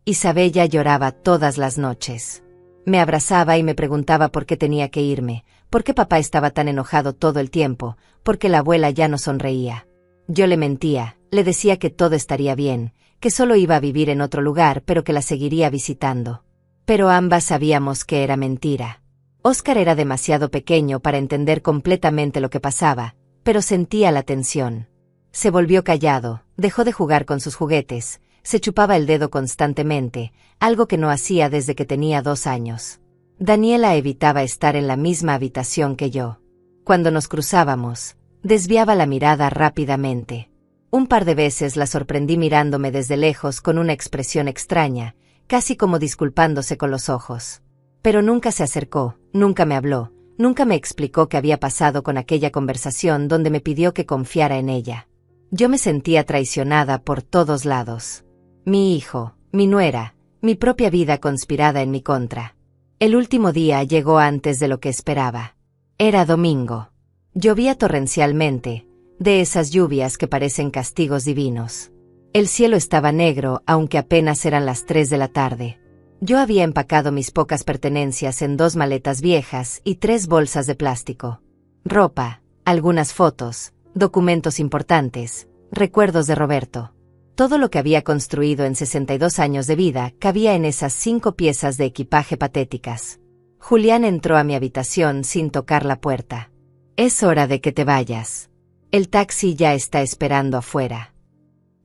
Isabella lloraba todas las noches. Me abrazaba y me preguntaba por qué tenía que irme, por qué papá estaba tan enojado todo el tiempo, por qué la abuela ya no sonreía. Yo le mentía, le decía que todo estaría bien, que solo iba a vivir en otro lugar pero que la seguiría visitando. Pero ambas sabíamos que era mentira. Óscar era demasiado pequeño para entender completamente lo que pasaba, pero sentía la tensión. Se volvió callado, dejó de jugar con sus juguetes, se chupaba el dedo constantemente, algo que no hacía desde que tenía 2 años. Daniela evitaba estar en la misma habitación que yo. Cuando nos cruzábamos, desviaba la mirada rápidamente. Un par de veces la sorprendí mirándome desde lejos con una expresión extraña, casi como disculpándose con los ojos. Pero nunca se acercó, nunca me habló, nunca me explicó qué había pasado con aquella conversación donde me pidió que confiara en ella. Yo me sentía traicionada por todos lados. Mi hijo, mi nuera, mi propia vida conspirada en mi contra. El último día llegó antes de lo que esperaba. Era domingo. Llovía torrencialmente, de esas lluvias que parecen castigos divinos. El cielo estaba negro, aunque apenas eran las 3 de la tarde. Yo había empacado mis pocas pertenencias en 2 maletas viejas y 3 bolsas de plástico. Ropa, algunas fotos, documentos importantes, recuerdos de Roberto. Todo lo que había construido en 62 años de vida cabía en esas 5 piezas de equipaje patéticas. Julián entró a mi habitación sin tocar la puerta. «Es hora de que te vayas. El taxi ya está esperando afuera».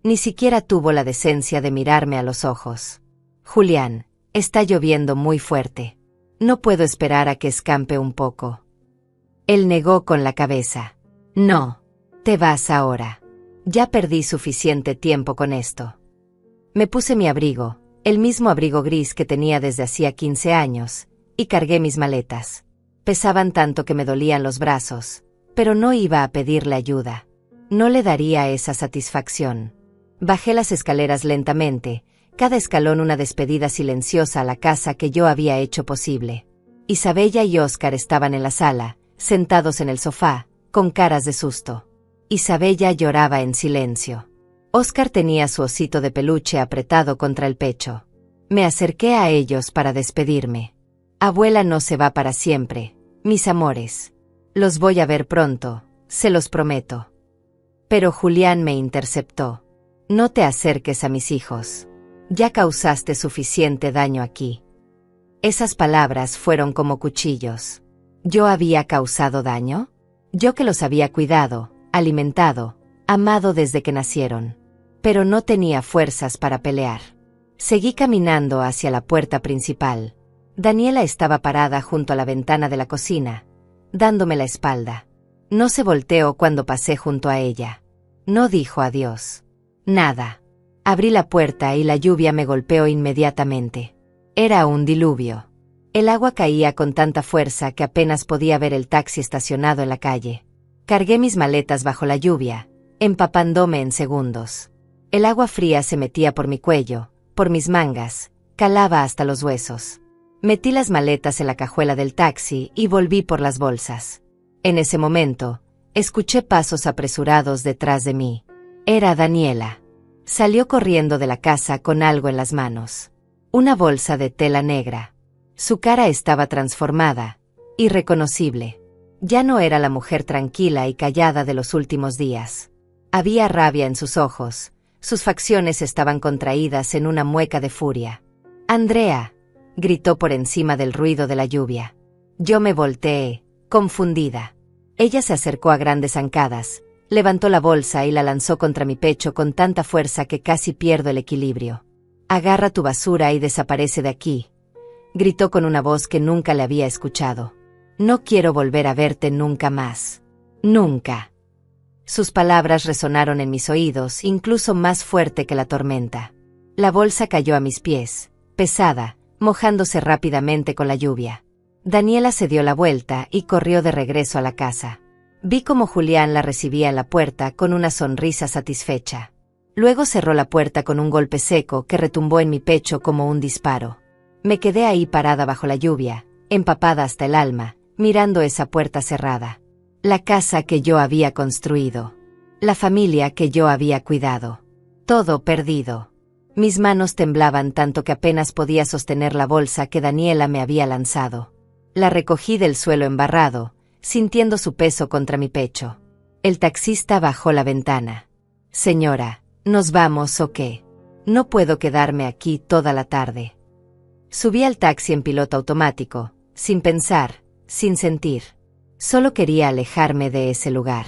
Ni siquiera tuvo la decencia de mirarme a los ojos. «Julián, está lloviendo muy fuerte. No puedo esperar a que escampe un poco». Él negó con la cabeza. «No, te vas ahora. Ya perdí suficiente tiempo con esto». Me puse mi abrigo, el mismo abrigo gris que tenía desde hacía 15 años, y cargué mis maletas. Pesaban tanto que me dolían los brazos, pero no iba a pedirle ayuda. No le daría esa satisfacción. Bajé las escaleras lentamente, cada escalón una despedida silenciosa a la casa que yo había hecho posible. Isabella y Óscar estaban en la sala, sentados en el sofá, con caras de susto. Isabella lloraba en silencio. Óscar tenía su osito de peluche apretado contra el pecho. Me acerqué a ellos para despedirme. «Abuela no se va para siempre, mis amores. Los voy a ver pronto, se los prometo». Pero Julián me interceptó. «No te acerques a mis hijos. Ya causaste suficiente daño aquí». Esas palabras fueron como cuchillos. ¿Yo había causado daño? Yo que los había cuidado, alimentado, amado desde que nacieron. Pero no tenía fuerzas para pelear. Seguí caminando hacia la puerta principal. Daniela estaba parada junto a la ventana de la cocina, dándome la espalda. No se volteó cuando pasé junto a ella. No dijo adiós. Nada. Abrí la puerta y la lluvia me golpeó inmediatamente. Era un diluvio. El agua caía con tanta fuerza que apenas podía ver el taxi estacionado en la calle. Cargué mis maletas bajo la lluvia, empapándome en segundos. El agua fría se metía por mi cuello, por mis mangas, calaba hasta los huesos. Metí las maletas en la cajuela del taxi y volví por las bolsas. En ese momento, escuché pasos apresurados detrás de mí. Era Daniela. Salió corriendo de la casa con algo en las manos. Una bolsa de tela negra. Su cara estaba transformada, irreconocible. Ya no era la mujer tranquila y callada de los últimos días. Había rabia en sus ojos, sus facciones estaban contraídas en una mueca de furia. «Andrea», gritó por encima del ruido de la lluvia. Yo me volteé, confundida. Ella se acercó a grandes zancadas, levantó la bolsa y la lanzó contra mi pecho con tanta fuerza que casi pierdo el equilibrio. «Agarra tu basura y desaparece de aquí», gritó con una voz que nunca le había escuchado. «No quiero volver a verte nunca más. Nunca». Sus palabras resonaron en mis oídos, incluso más fuerte que la tormenta. La bolsa cayó a mis pies, pesada, mojándose rápidamente con la lluvia. Daniela se dio la vuelta y corrió de regreso a la casa. Vi cómo Julián la recibía en la puerta con una sonrisa satisfecha. Luego cerró la puerta con un golpe seco que retumbó en mi pecho como un disparo. Me quedé ahí parada bajo la lluvia, empapada hasta el alma, mirando esa puerta cerrada. La casa que yo había construido. La familia que yo había cuidado. Todo perdido. Mis manos temblaban tanto que apenas podía sostener la bolsa que Daniela me había lanzado. La recogí del suelo embarrado, sintiendo su peso contra mi pecho. El taxista bajó la ventana. «Señora, ¿nos vamos o qué?». No puedo quedarme aquí toda la tarde. Subí al taxi en piloto automático, sin pensar, sin sentir. Solo quería alejarme de ese lugar.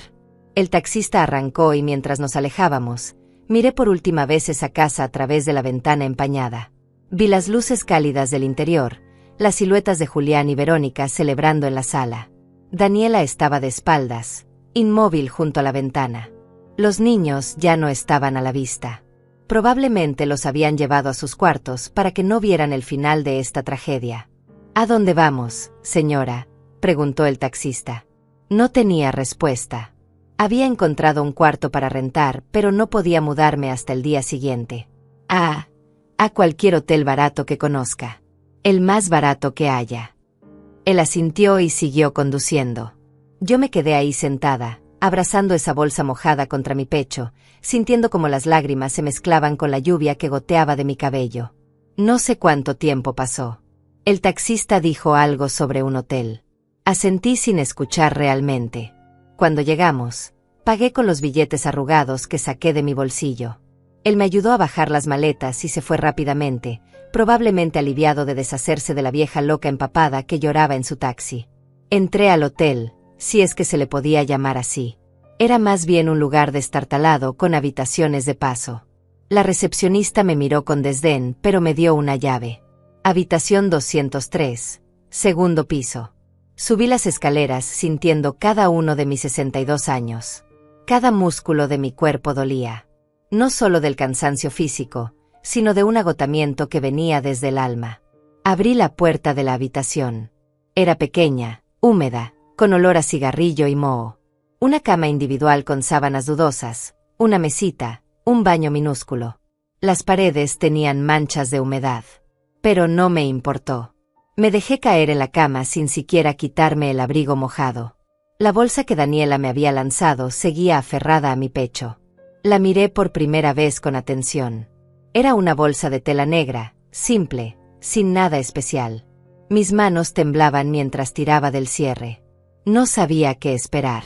El taxista arrancó y mientras nos alejábamos, miré por última vez esa casa a través de la ventana empañada. Vi las luces cálidas del interior, las siluetas de Julián y Verónica celebrando en la sala. Daniela estaba de espaldas, inmóvil junto a la ventana. Los niños ya no estaban a la vista. Probablemente los habían llevado a sus cuartos para que no vieran el final de esta tragedia. ¿A dónde vamos, señora?, preguntó el taxista. No tenía respuesta. Había encontrado un cuarto para rentar, pero no podía mudarme hasta el día siguiente. A cualquier hotel barato que conozca. El más barato que haya. Él asintió y siguió conduciendo. Yo me quedé ahí sentada, abrazando esa bolsa mojada contra mi pecho, sintiendo como las lágrimas se mezclaban con la lluvia que goteaba de mi cabello. No sé cuánto tiempo pasó. El taxista dijo algo sobre un hotel. Asentí sin escuchar realmente. Cuando llegamos, pagué con los billetes arrugados que saqué de mi bolsillo. Él me ayudó a bajar las maletas y se fue rápidamente, probablemente aliviado de deshacerse de la vieja loca empapada que lloraba en su taxi. Entré al hotel, si es que se le podía llamar así. Era más bien un lugar destartalado con habitaciones de paso. La recepcionista me miró con desdén, pero me dio una llave. Habitación 203, segundo piso. Subí las escaleras sintiendo cada uno de mis 62 años. Cada músculo de mi cuerpo dolía. No solo del cansancio físico, sino de un agotamiento que venía desde el alma. Abrí la puerta de la habitación. Era pequeña, húmeda, con olor a cigarrillo y moho. Una cama individual con sábanas dudosas, una mesita, un baño minúsculo. Las paredes tenían manchas de humedad. Pero no me importó. Me dejé caer en la cama sin siquiera quitarme el abrigo mojado. La bolsa que Daniela me había lanzado seguía aferrada a mi pecho. La miré por primera vez con atención. Era una bolsa de tela negra, simple, sin nada especial. Mis manos temblaban mientras tiraba del cierre. No sabía qué esperar.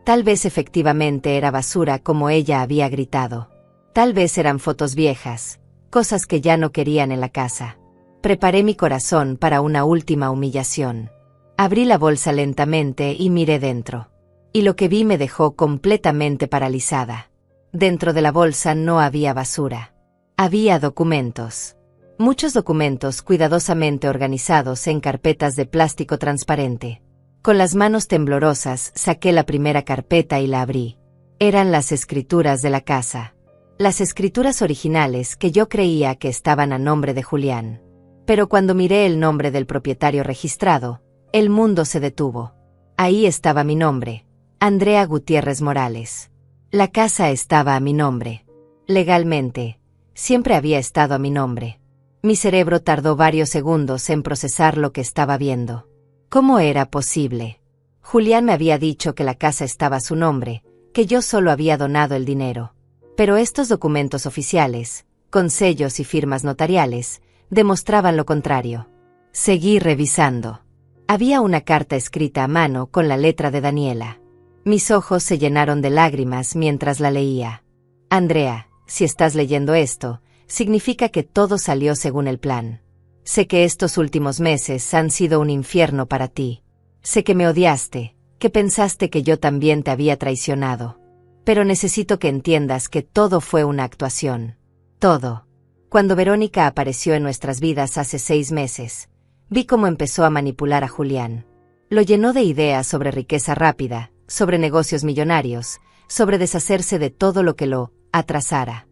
Tal vez efectivamente era basura como ella había gritado. Tal vez eran fotos viejas, cosas que ya no querían en la casa. Preparé mi corazón para una última humillación. Abrí la bolsa lentamente y miré dentro. Y lo que vi me dejó completamente paralizada. Dentro de la bolsa no había basura. Había documentos. Muchos documentos cuidadosamente organizados en carpetas de plástico transparente. Con las manos temblorosas saqué la primera carpeta y la abrí. Eran las escrituras de la casa. Las escrituras originales que yo creía que estaban a nombre de Julián. Pero cuando miré el nombre del propietario registrado, el mundo se detuvo. Ahí estaba mi nombre, Andrea Gutiérrez Morales. La casa estaba a mi nombre. Legalmente, siempre había estado a mi nombre. Mi cerebro tardó varios segundos en procesar lo que estaba viendo. ¿Cómo era posible? Julián me había dicho que la casa estaba a su nombre, que yo solo había donado el dinero. Pero estos documentos oficiales, con sellos y firmas notariales, demostraban lo contrario. Seguí revisando. Había una carta escrita a mano con la letra de Daniela. Mis ojos se llenaron de lágrimas mientras la leía. Andrea, si estás leyendo esto, significa que todo salió según el plan. Sé que estos últimos meses han sido un infierno para ti. Sé que me odiaste, que pensaste que yo también te había traicionado. Pero necesito que entiendas que todo fue una actuación. Todo. Cuando Verónica apareció en nuestras vidas hace 6 meses, vi cómo empezó a manipular a Julián. Lo llenó de ideas sobre riqueza rápida, sobre negocios millonarios, sobre deshacerse de todo lo que lo atrasara.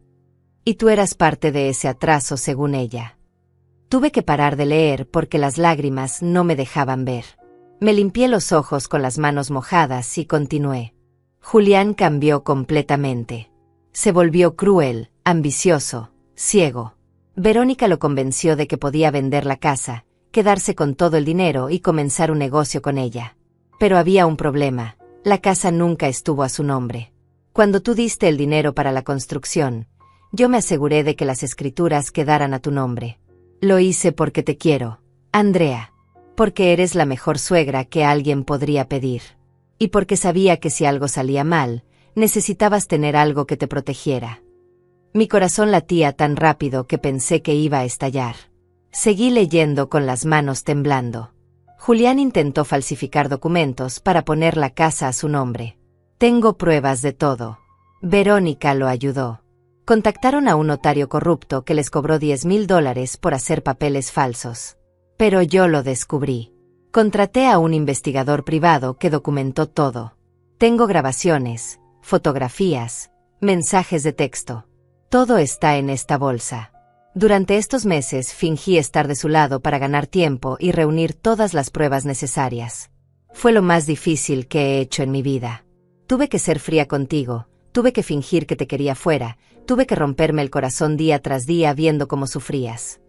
Y tú eras parte de ese atraso según ella. Tuve que parar de leer porque las lágrimas no me dejaban ver. Me limpié los ojos con las manos mojadas y continué. Julián cambió completamente. Se volvió cruel, ambicioso, ciego. Verónica lo convenció de que podía vender la casa, quedarse con todo el dinero y comenzar un negocio con ella. Pero había un problema. La casa nunca estuvo a su nombre. Cuando tú diste el dinero para la construcción, yo me aseguré de que las escrituras quedaran a tu nombre. Lo hice porque te quiero, Andrea. Porque eres la mejor suegra que alguien podría pedir. Y porque sabía que si algo salía mal, necesitabas tener algo que te protegiera. Mi corazón latía tan rápido que pensé que iba a estallar. Seguí leyendo con las manos temblando. Julián intentó falsificar documentos para poner la casa a su nombre. Tengo pruebas de todo. Verónica lo ayudó. Contactaron a un notario corrupto que les cobró $10,000 por hacer papeles falsos. Pero yo lo descubrí. Contraté a un investigador privado que documentó todo. Tengo grabaciones, fotografías, mensajes de texto. Todo está en esta bolsa. Durante estos meses fingí estar de su lado para ganar tiempo y reunir todas las pruebas necesarias. Fue lo más difícil que he hecho en mi vida. Tuve que ser fría contigo, tuve que fingir que te quería fuera, tuve que romperme el corazón día tras día viendo cómo sufrías.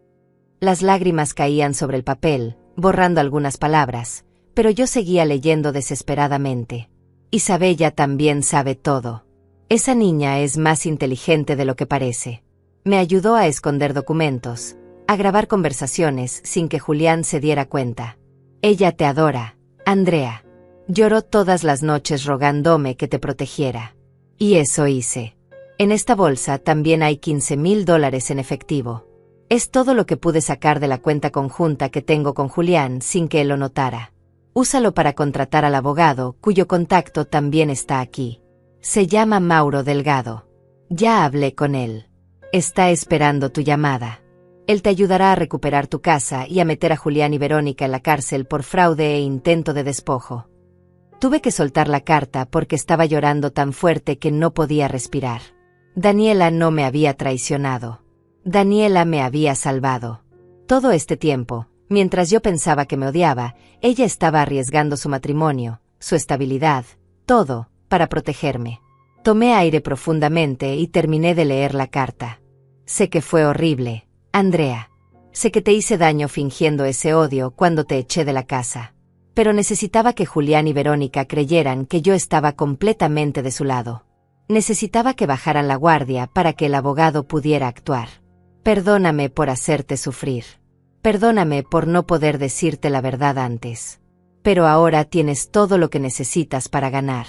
Las lágrimas caían sobre el papel, borrando algunas palabras, pero yo seguía leyendo desesperadamente. Isabella también sabe todo. Esa niña es más inteligente de lo que parece. Me ayudó a esconder documentos, a grabar conversaciones sin que Julián se diera cuenta. Ella te adora, Andrea. Lloró todas las noches rogándome que te protegiera. Y eso hice. En esta bolsa también hay $15,000 en efectivo. Es todo lo que pude sacar de la cuenta conjunta que tengo con Julián sin que él lo notara. Úsalo para contratar al abogado, cuyo contacto también está aquí. Se llama Mauro Delgado. Ya hablé con él. Está esperando tu llamada. Él te ayudará a recuperar tu casa y a meter a Julián y Verónica en la cárcel por fraude e intento de despojo. Tuve que soltar la carta porque estaba llorando tan fuerte que no podía respirar. Daniela no me había traicionado. Daniela me había salvado. Todo este tiempo, mientras yo pensaba que me odiaba, ella estaba arriesgando su matrimonio, su estabilidad, todo, para protegerme. Tomé aire profundamente y terminé de leer la carta. Sé que fue horrible, Andrea. Sé que te hice daño fingiendo ese odio cuando te eché de la casa. Pero necesitaba que Julián y Verónica creyeran que yo estaba completamente de su lado. Necesitaba que bajaran la guardia para que el abogado pudiera actuar. Perdóname por hacerte sufrir. Perdóname por no poder decirte la verdad antes. Pero ahora tienes todo lo que necesitas para ganar.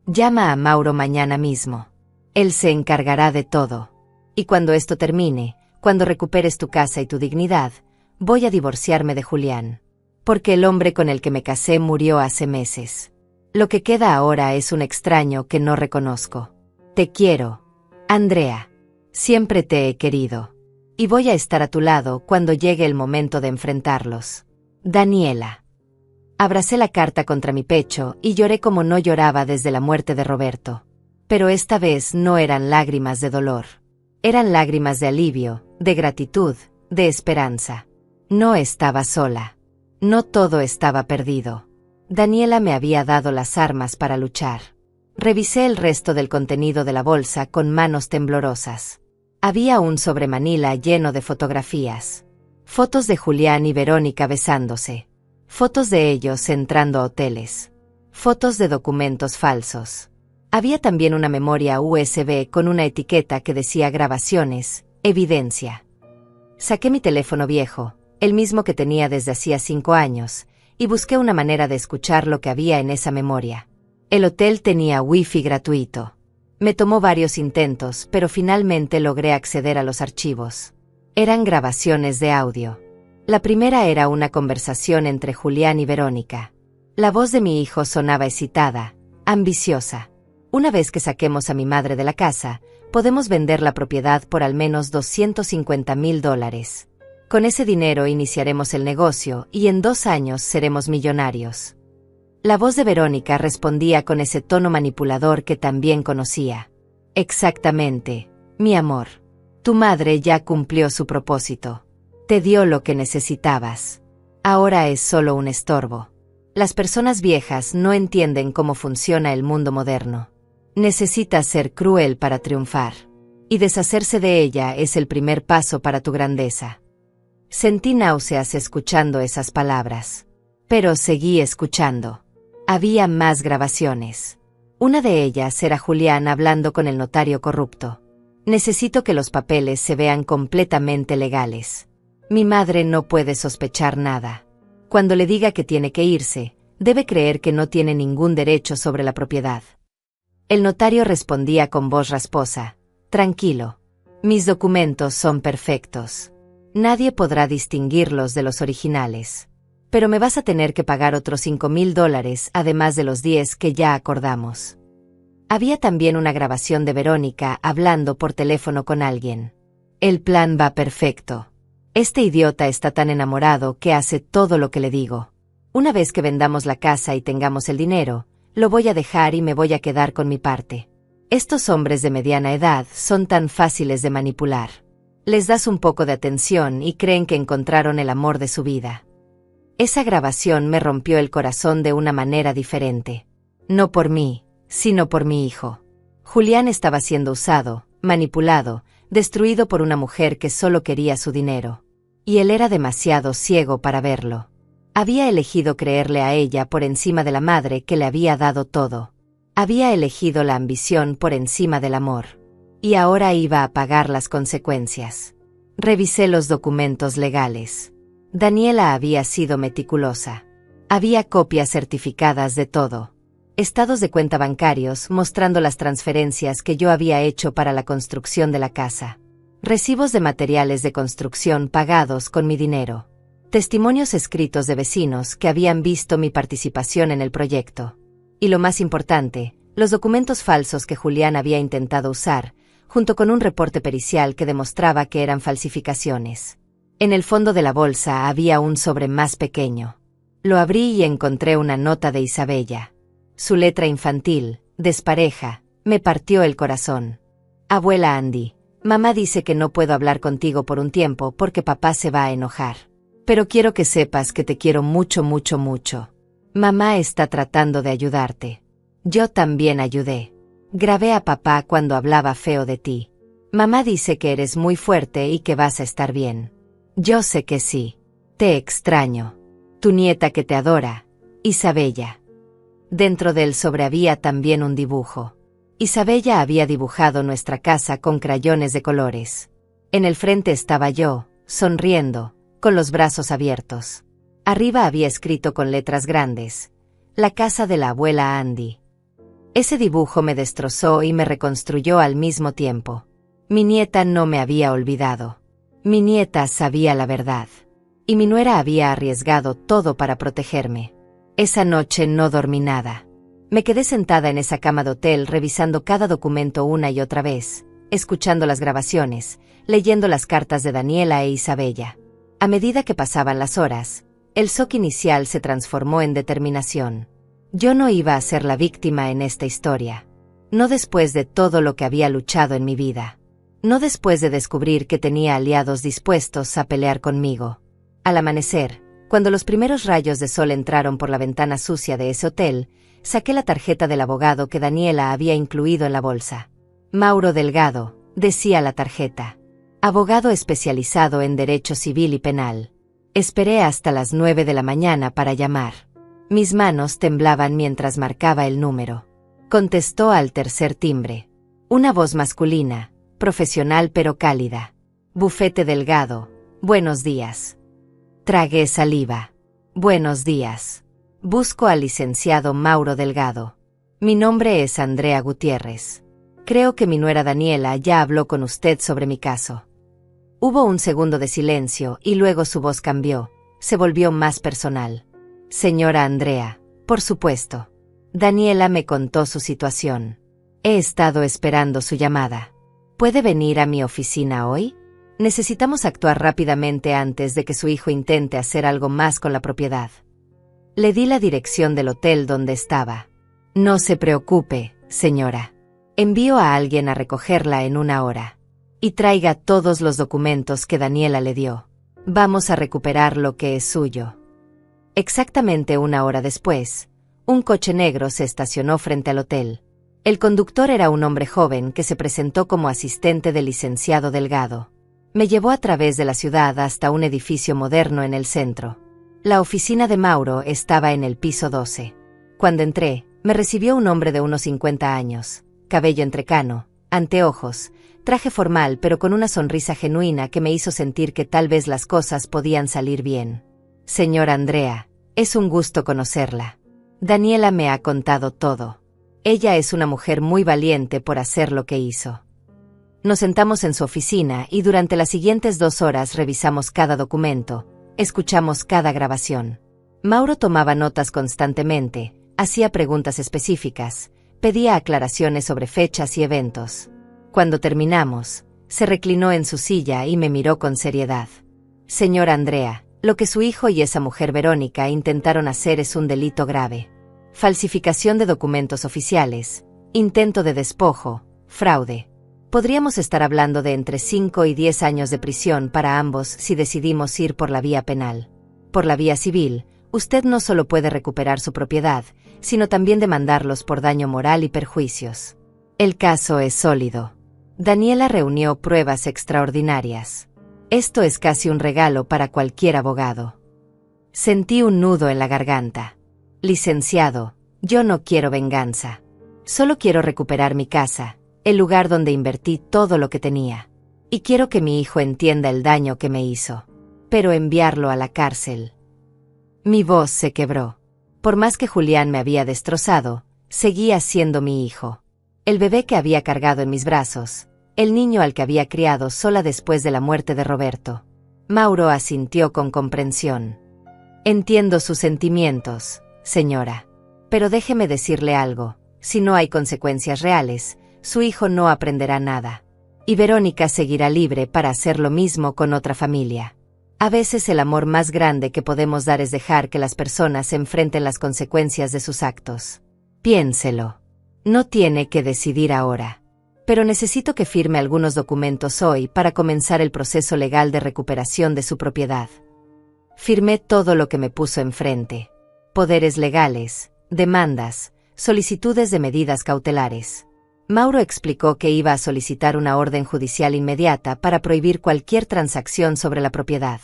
Llama a Mauro mañana mismo. Él se encargará de todo. Y cuando esto termine, cuando recuperes tu casa y tu dignidad, voy a divorciarme de Julián. Porque el hombre con el que me casé murió hace meses. Lo que queda ahora es un extraño que no reconozco. Te quiero, Andrea. Siempre te he querido. Y voy a estar a tu lado cuando llegue el momento de enfrentarlos. Daniela. Abracé la carta contra mi pecho y lloré como no lloraba desde la muerte de Roberto. Pero esta vez no eran lágrimas de dolor. Eran lágrimas de alivio, de gratitud, de esperanza. No estaba sola. No todo estaba perdido. Daniela me había dado las armas para luchar. Revisé el resto del contenido de la bolsa con manos temblorosas. Había un sobremanila lleno de fotografías. Fotos de Julián y Verónica besándose. Fotos de ellos entrando a hoteles. Fotos de documentos falsos. Había también una memoria USB con una etiqueta que decía grabaciones, evidencia. Saqué mi teléfono viejo, el mismo que tenía desde hacía 5 años, y busqué una manera de escuchar lo que había en esa memoria. El hotel tenía wifi gratuito. Me tomó varios intentos, pero finalmente logré acceder a los archivos. Eran grabaciones de audio. La primera era una conversación entre Julián y Verónica. La voz de mi hijo sonaba excitada, ambiciosa. Una vez que saquemos a mi madre de la casa, podemos vender la propiedad por al menos $250,000. Con ese dinero iniciaremos el negocio y en 2 años seremos millonarios. La voz de Verónica respondía con ese tono manipulador que también conocía. Exactamente, mi amor. Tu madre ya cumplió su propósito. Te dio lo que necesitabas. Ahora es solo un estorbo. Las personas viejas no entienden cómo funciona el mundo moderno. Necesitas ser cruel para triunfar. Y deshacerse de ella es el primer paso para tu grandeza. Sentí náuseas escuchando esas palabras. Pero seguí escuchando. Había más grabaciones. Una de ellas era Julián hablando con el notario corrupto. Necesito que los papeles se vean completamente legales. Mi madre no puede sospechar nada. Cuando le diga que tiene que irse, debe creer que no tiene ningún derecho sobre la propiedad. El notario respondía con voz rasposa. Tranquilo. Mis documentos son perfectos. Nadie podrá distinguirlos de los originales. Pero me vas a tener que pagar otros $5,000, además de los 10 que ya acordamos. Había también una grabación de Verónica hablando por teléfono con alguien. El plan va perfecto. Este idiota está tan enamorado que hace todo lo que le digo. Una vez que vendamos la casa y tengamos el dinero, lo voy a dejar y me voy a quedar con mi parte. Estos hombres de mediana edad son tan fáciles de manipular. Les das un poco de atención y creen que encontraron el amor de su vida. Esa grabación me rompió el corazón de una manera diferente. No por mí, sino por mi hijo. Julián estaba siendo usado, manipulado, destruido por una mujer que solo quería su dinero. Y él era demasiado ciego para verlo. Había elegido creerle a ella por encima de la madre que le había dado todo. Había elegido la ambición por encima del amor. Y ahora iba a pagar las consecuencias. Revisé los documentos legales. Daniela había sido meticulosa. Había copias certificadas de todo. Estados de cuenta bancarios mostrando las transferencias que yo había hecho para la construcción de la casa. Recibos de materiales de construcción pagados con mi dinero. Testimonios escritos de vecinos que habían visto mi participación en el proyecto. Y lo más importante, los documentos falsos que Julián había intentado usar, junto con un reporte pericial que demostraba que eran falsificaciones. En el fondo de la bolsa había un sobre más pequeño. Lo abrí y encontré una nota de Isabella. Su letra infantil, despareja, me partió el corazón. Abuela Andy, mamá dice que no puedo hablar contigo por un tiempo porque papá se va a enojar. Pero quiero que sepas que te quiero mucho, mucho, mucho. Mamá está tratando de ayudarte. Yo también ayudé. Grabé a papá cuando hablaba feo de ti. Mamá dice que eres muy fuerte y que vas a estar bien. Yo sé que sí. Te extraño. Tu nieta que te adora, Isabella. Dentro del sobre había también un dibujo. Isabella había dibujado nuestra casa con crayones de colores. En el frente estaba yo, sonriendo, con los brazos abiertos. Arriba había escrito con letras grandes: la casa de la abuela Andy. Ese dibujo me destrozó y me reconstruyó al mismo tiempo. Mi nieta no me había olvidado. Mi nieta sabía la verdad. Y mi nuera había arriesgado todo para protegerme. Esa noche no dormí nada. Me quedé sentada en esa cama de hotel revisando cada documento una y otra vez, escuchando las grabaciones, leyendo las cartas de Daniela e Isabella. A medida que pasaban las horas, el shock inicial se transformó en determinación. Yo no iba a ser la víctima en esta historia. No después de todo lo que había luchado en mi vida. No después de descubrir que tenía aliados dispuestos a pelear conmigo. Al amanecer, cuando los primeros rayos de sol entraron por la ventana sucia de ese hotel, saqué la tarjeta del abogado que Daniela había incluido en la bolsa. Mauro Delgado, decía la tarjeta. Abogado especializado en derecho civil y penal. Esperé hasta las 9 de la mañana para llamar. Mis manos temblaban mientras marcaba el número. Contestó al tercer timbre. Una voz masculina, profesional pero cálida. Bufete Delgado, buenos días. Tragué saliva. Buenos días. Busco al licenciado Mauro Delgado. Mi nombre es Andrea Gutiérrez. Creo que mi nuera Daniela ya habló con usted sobre mi caso. Hubo un segundo de silencio y luego su voz cambió, se volvió más personal. Señora Andrea, por supuesto. Daniela me contó su situación. He estado esperando su llamada. ¿Puede venir a mi oficina hoy? Necesitamos actuar rápidamente antes de que su hijo intente hacer algo más con la propiedad. Le di la dirección del hotel donde estaba. No se preocupe, señora. Envío a alguien a recogerla en 1 hora. Y traiga todos los documentos que Daniela le dio. Vamos a recuperar lo que es suyo. Exactamente 1 hora después, un coche negro se estacionó frente al hotel. El conductor era un hombre joven que se presentó como asistente del licenciado Delgado. Me llevó a través de la ciudad hasta un edificio moderno en el centro. La oficina de Mauro estaba en el piso 12. Cuando entré, me recibió un hombre de unos 50 años, cabello entrecano, anteojos, traje formal pero con una sonrisa genuina que me hizo sentir que tal vez las cosas podían salir bien. Señora Andrea, es un gusto conocerla. Daniela me ha contado todo. Ella es una mujer muy valiente por hacer lo que hizo. Nos sentamos en su oficina y durante las siguientes 2 horas revisamos cada documento, escuchamos cada grabación. Mauro tomaba notas constantemente, hacía preguntas específicas, pedía aclaraciones sobre fechas y eventos. Cuando terminamos, se reclinó en su silla y me miró con seriedad. Señora Andrea, lo que su hijo y esa mujer Verónica intentaron hacer es un delito grave. Falsificación de documentos oficiales, intento de despojo, fraude. Podríamos estar hablando de entre 5 y 10 años de prisión para ambos si decidimos ir por la vía penal. Por la vía civil, usted no solo puede recuperar su propiedad, sino también demandarlos por daño moral y perjuicios. El caso es sólido. Daniela reunió pruebas extraordinarias. Esto es casi un regalo para cualquier abogado. Sentí un nudo en la garganta. Licenciado, yo no quiero venganza. Solo quiero recuperar mi casa, el lugar donde invertí todo lo que tenía. Y quiero que mi hijo entienda el daño que me hizo. Pero enviarlo a la cárcel. Mi voz se quebró. Por más que Julián me había destrozado, seguía siendo mi hijo. El bebé que había cargado en mis brazos, el niño al que había criado sola después de la muerte de Roberto. Mauro asintió con comprensión. Entiendo sus sentimientos, señora. Pero déjeme decirle algo, si no hay consecuencias reales, su hijo no aprenderá nada. Y Verónica seguirá libre para hacer lo mismo con otra familia. A veces el amor más grande que podemos dar es dejar que las personas enfrenten las consecuencias de sus actos. Piénselo. No tiene que decidir ahora. Pero necesito que firme algunos documentos hoy para comenzar el proceso legal de recuperación de su propiedad. Firmé todo lo que me puso enfrente. Poderes legales, demandas, solicitudes de medidas cautelares. Mauro explicó que iba a solicitar una orden judicial inmediata para prohibir cualquier transacción sobre la propiedad.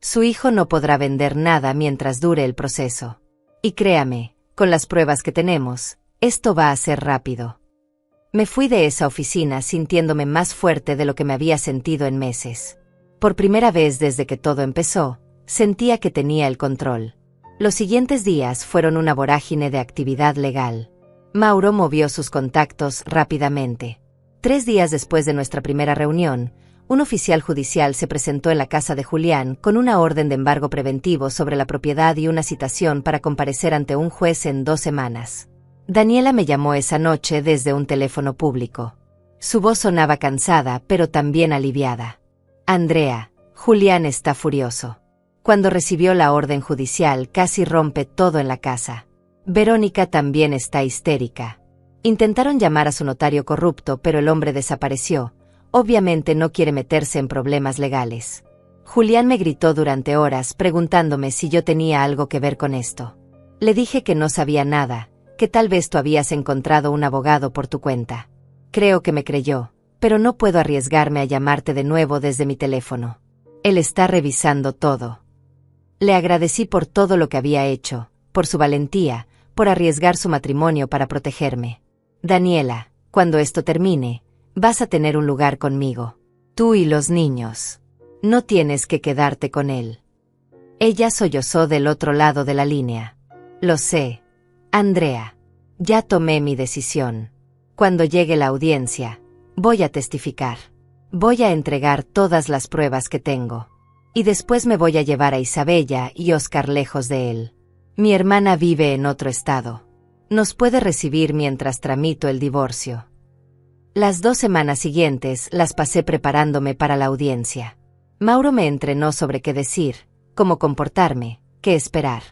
Su hijo no podrá vender nada mientras dure el proceso. Y créame, con las pruebas que tenemos, esto va a ser rápido. Me fui de esa oficina sintiéndome más fuerte de lo que me había sentido en meses. Por primera vez desde que todo empezó, sentía que tenía el control. Los siguientes días fueron una vorágine de actividad legal. Mauro movió sus contactos rápidamente. 3 días después de nuestra primera reunión, un oficial judicial se presentó en la casa de Julián con una orden de embargo preventivo sobre la propiedad y una citación para comparecer ante un juez en 2 semanas. Daniela me llamó esa noche desde un teléfono público. Su voz sonaba cansada, pero también aliviada. Andrea, Julián está furioso. Cuando recibió la orden judicial casi rompe todo en la casa. Verónica también está histérica. Intentaron llamar a su notario corrupto, pero el hombre desapareció. Obviamente no quiere meterse en problemas legales. Julián me gritó durante horas preguntándome si yo tenía algo que ver con esto. Le dije que no sabía nada, que tal vez tú habías encontrado un abogado por tu cuenta. Creo que me creyó, pero no puedo arriesgarme a llamarte de nuevo desde mi teléfono. Él está revisando todo. Le agradecí por todo lo que había hecho, por su valentía, por arriesgar su matrimonio para protegerme. Daniela, cuando esto termine, vas a tener un lugar conmigo. Tú y los niños. No tienes que quedarte con él. Ella sollozó del otro lado de la línea. Lo sé, Andrea. Ya tomé mi decisión. Cuando llegue la audiencia, voy a testificar. Voy a entregar todas las pruebas que tengo. Y después me voy a llevar a Isabella y Oscar lejos de él. Mi hermana vive en otro estado. Nos puede recibir mientras tramito el divorcio. Las 2 semanas siguientes las pasé preparándome para la audiencia. Mauro me entrenó sobre qué decir, cómo comportarme, qué esperar.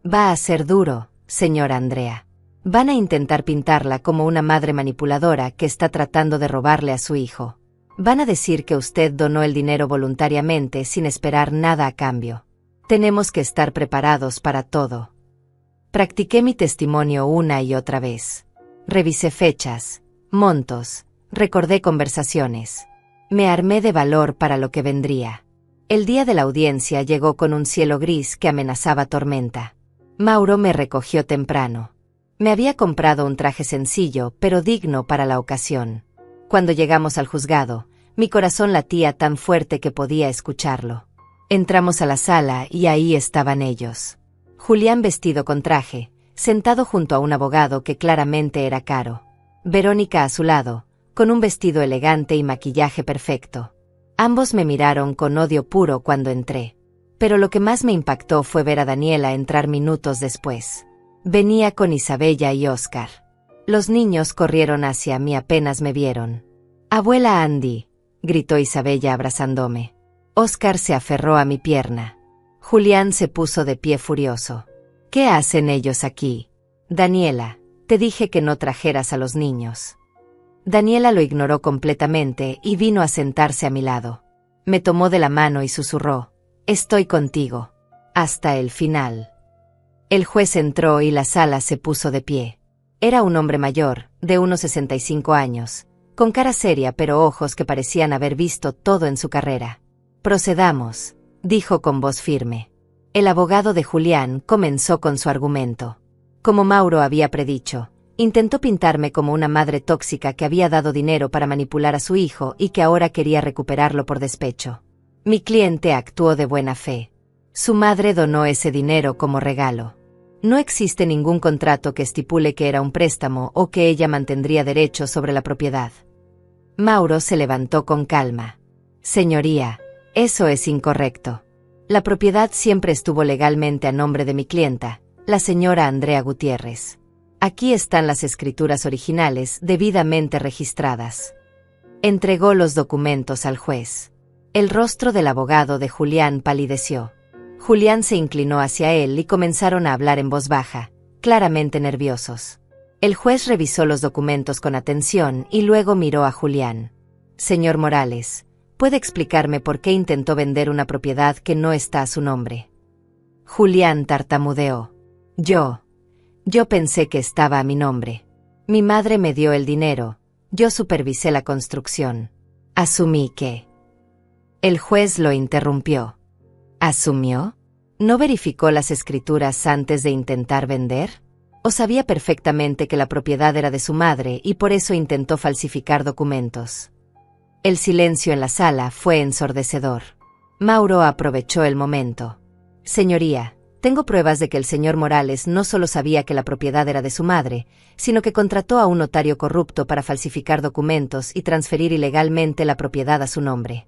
Va a ser duro, señora Andrea. Van a intentar pintarla como una madre manipuladora que está tratando de robarle a su hijo. Van a decir que usted donó el dinero voluntariamente sin esperar nada a cambio. Tenemos que estar preparados para todo. Practiqué mi testimonio una y otra vez. Revisé fechas, montos, recordé conversaciones. Me armé de valor para lo que vendría. El día de la audiencia llegó con un cielo gris que amenazaba tormenta. Mauro me recogió temprano. Me había comprado un traje sencillo, pero digno para la ocasión. Cuando llegamos al juzgado, mi corazón latía tan fuerte que podía escucharlo. Entramos a la sala y ahí estaban ellos. Julián vestido con traje, sentado junto a un abogado que claramente era caro. Verónica a su lado, con un vestido elegante y maquillaje perfecto. Ambos me miraron con odio puro cuando entré. Pero lo que más me impactó fue ver a Daniela entrar minutos después. Venía con Isabella y Oscar. Los niños corrieron hacia mí apenas me vieron. «Abuela Andy», gritó Isabella abrazándome. Oscar se aferró a mi pierna. Julián se puso de pie furioso. «¿Qué hacen ellos aquí? Daniela, te dije que no trajeras a los niños». Daniela lo ignoró completamente y vino a sentarse a mi lado. Me tomó de la mano y susurró: «Estoy contigo. Hasta el final». El juez entró y la sala se puso de pie. Era un hombre mayor, de unos 65 años, con cara seria pero ojos que parecían haber visto todo en su carrera. «Procedamos», dijo con voz firme. El abogado de Julián comenzó con su argumento. Como Mauro había predicho, intentó pintarme como una madre tóxica que había dado dinero para manipular a su hijo y que ahora quería recuperarlo por despecho. Mi cliente actuó de buena fe. Su madre donó ese dinero como regalo. No existe ningún contrato que estipule que era un préstamo o que ella mantendría derechos sobre la propiedad. Mauro se levantó con calma. «Señoría, eso es incorrecto. La propiedad siempre estuvo legalmente a nombre de mi clienta, la señora Andrea Gutiérrez. Aquí están las escrituras originales debidamente registradas». Entregó los documentos al juez. El rostro del abogado de Julián palideció. Julián se inclinó hacia él y comenzaron a hablar en voz baja, claramente nerviosos. El juez revisó los documentos con atención y luego miró a Julián. «Señor Morales, ¿puede explicarme por qué intentó vender una propiedad que no está a su nombre?» Julián tartamudeó. Yo pensé que estaba a mi nombre. Mi madre me dio el dinero, yo supervisé la construcción. Asumí que...». El juez lo interrumpió. ¿Asumió? ¿No verificó las escrituras antes de intentar vender? ¿O sabía perfectamente que la propiedad era de su madre y por eso intentó falsificar documentos? El silencio en la sala fue ensordecedor. Mauro aprovechó el momento. «Señoría, tengo pruebas de que el señor Morales no solo sabía que la propiedad era de su madre, sino que contrató a un notario corrupto para falsificar documentos y transferir ilegalmente la propiedad a su nombre».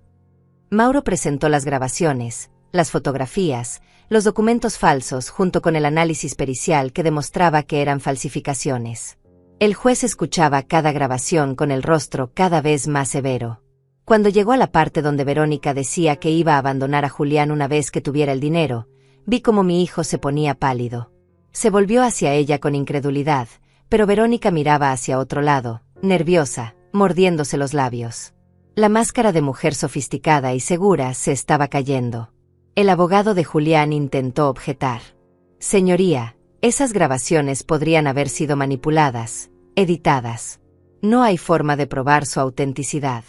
Mauro presentó las grabaciones, las fotografías, los documentos falsos junto con el análisis pericial que demostraba que eran falsificaciones. El juez escuchaba cada grabación con el rostro cada vez más severo. Cuando llegó a la parte donde Verónica decía que iba a abandonar a Julián una vez que tuviera el dinero, vi cómo mi hijo se ponía pálido. Se volvió hacia ella con incredulidad, pero Verónica miraba hacia otro lado, nerviosa, mordiéndose los labios. La máscara de mujer sofisticada y segura se estaba cayendo. El abogado de Julián intentó objetar. «Señoría, esas grabaciones podrían haber sido manipuladas, editadas. No hay forma de probar su autenticidad».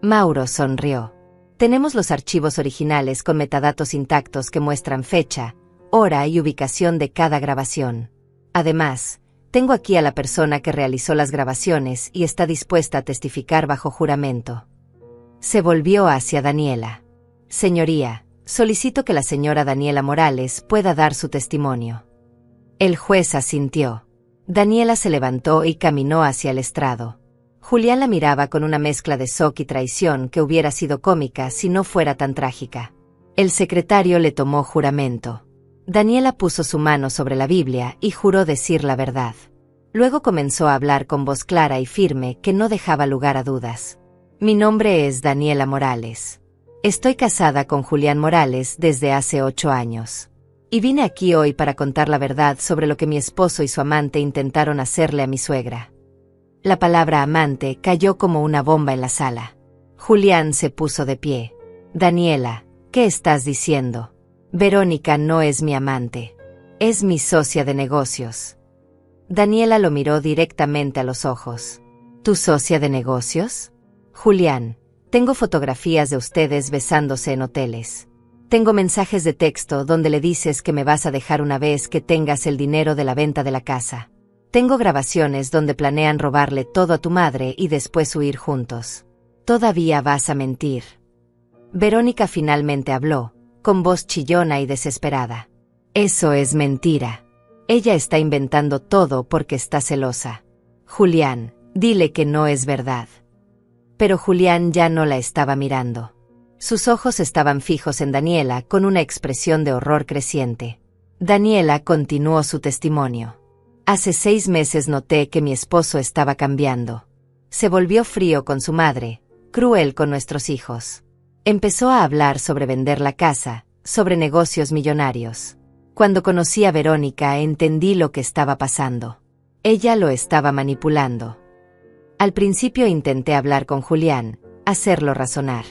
Mauro sonrió. «Tenemos los archivos originales con metadatos intactos que muestran fecha, hora y ubicación de cada grabación. Además, tengo aquí a la persona que realizó las grabaciones y está dispuesta a testificar bajo juramento». Se volvió hacia Daniela. «Señoría, solicito que la señora Daniela Morales pueda dar su testimonio». El juez asintió. Daniela se levantó y caminó hacia el estrado. Julián la miraba con una mezcla de shock y traición que hubiera sido cómica si no fuera tan trágica. El secretario le tomó juramento. Daniela puso su mano sobre la Biblia y juró decir la verdad. Luego comenzó a hablar con voz clara y firme que no dejaba lugar a dudas. «Mi nombre es Daniela Morales. Estoy casada con Julián Morales desde hace 8 años. Y vine aquí hoy para contar la verdad sobre lo que mi esposo y su amante intentaron hacerle a mi suegra». La palabra amante cayó como una bomba en la sala. Julián se puso de pie. «Daniela, ¿qué estás diciendo? Verónica no es mi amante. Es mi socia de negocios». Daniela lo miró directamente a los ojos. «¿Tu socia de negocios? Julián, tengo fotografías de ustedes besándose en hoteles. Tengo mensajes de texto donde le dices que me vas a dejar una vez que tengas el dinero de la venta de la casa. Tengo grabaciones donde planean robarle todo a tu madre y después huir juntos. ¿Todavía vas a mentir?». Verónica finalmente habló, con voz chillona y desesperada. «Eso es mentira. Ella está inventando todo porque está celosa. Julián, Dile que no es verdad. Pero Julián ya no la estaba mirando. Sus ojos estaban fijos en Daniela con una expresión de horror creciente. Daniela continuó su testimonio. Hace 6 meses noté que mi esposo estaba cambiando. Se volvió frío con su madre, cruel con nuestros hijos. Empezó a hablar sobre vender la casa, sobre negocios millonarios. Cuando conocí a Verónica entendí lo que estaba pasando. Ella lo estaba manipulando. Al principio intenté hablar con Julián, hacerlo razonar.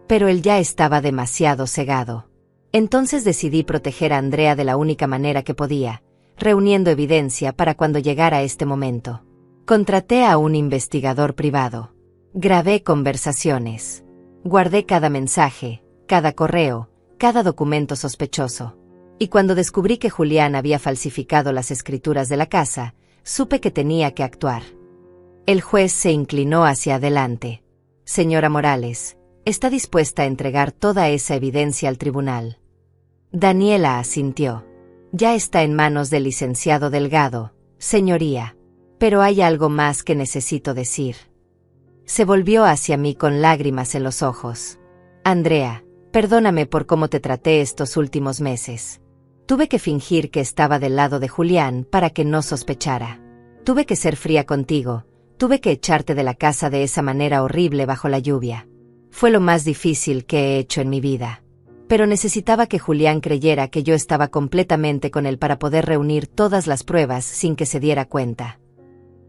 Pero él ya estaba demasiado cegado. Entonces decidí proteger a Andrea de la única manera que podía, reuniendo evidencia para cuando llegara este momento. Contraté a un investigador privado. Grabé conversaciones. Guardé cada mensaje, cada correo, cada documento sospechoso. Y cuando descubrí que Julián había falsificado las escrituras de la casa, supe que tenía que actuar. El juez se inclinó hacia adelante. Señora Morales, ¿está dispuesta a entregar toda esa evidencia al tribunal? Daniela asintió. Ya está en manos del licenciado Delgado, señoría. Pero hay algo más que necesito decir. Se volvió hacia mí con lágrimas en los ojos. Andrea, perdóname por cómo te traté estos últimos meses. Tuve que fingir que estaba del lado de Julián para que no sospechara. Tuve que ser fría contigo, tuve que echarte de la casa de esa manera horrible bajo la lluvia. Fue lo más difícil que he hecho en mi vida. Pero necesitaba que Julián creyera que yo estaba completamente con él para poder reunir todas las pruebas sin que se diera cuenta.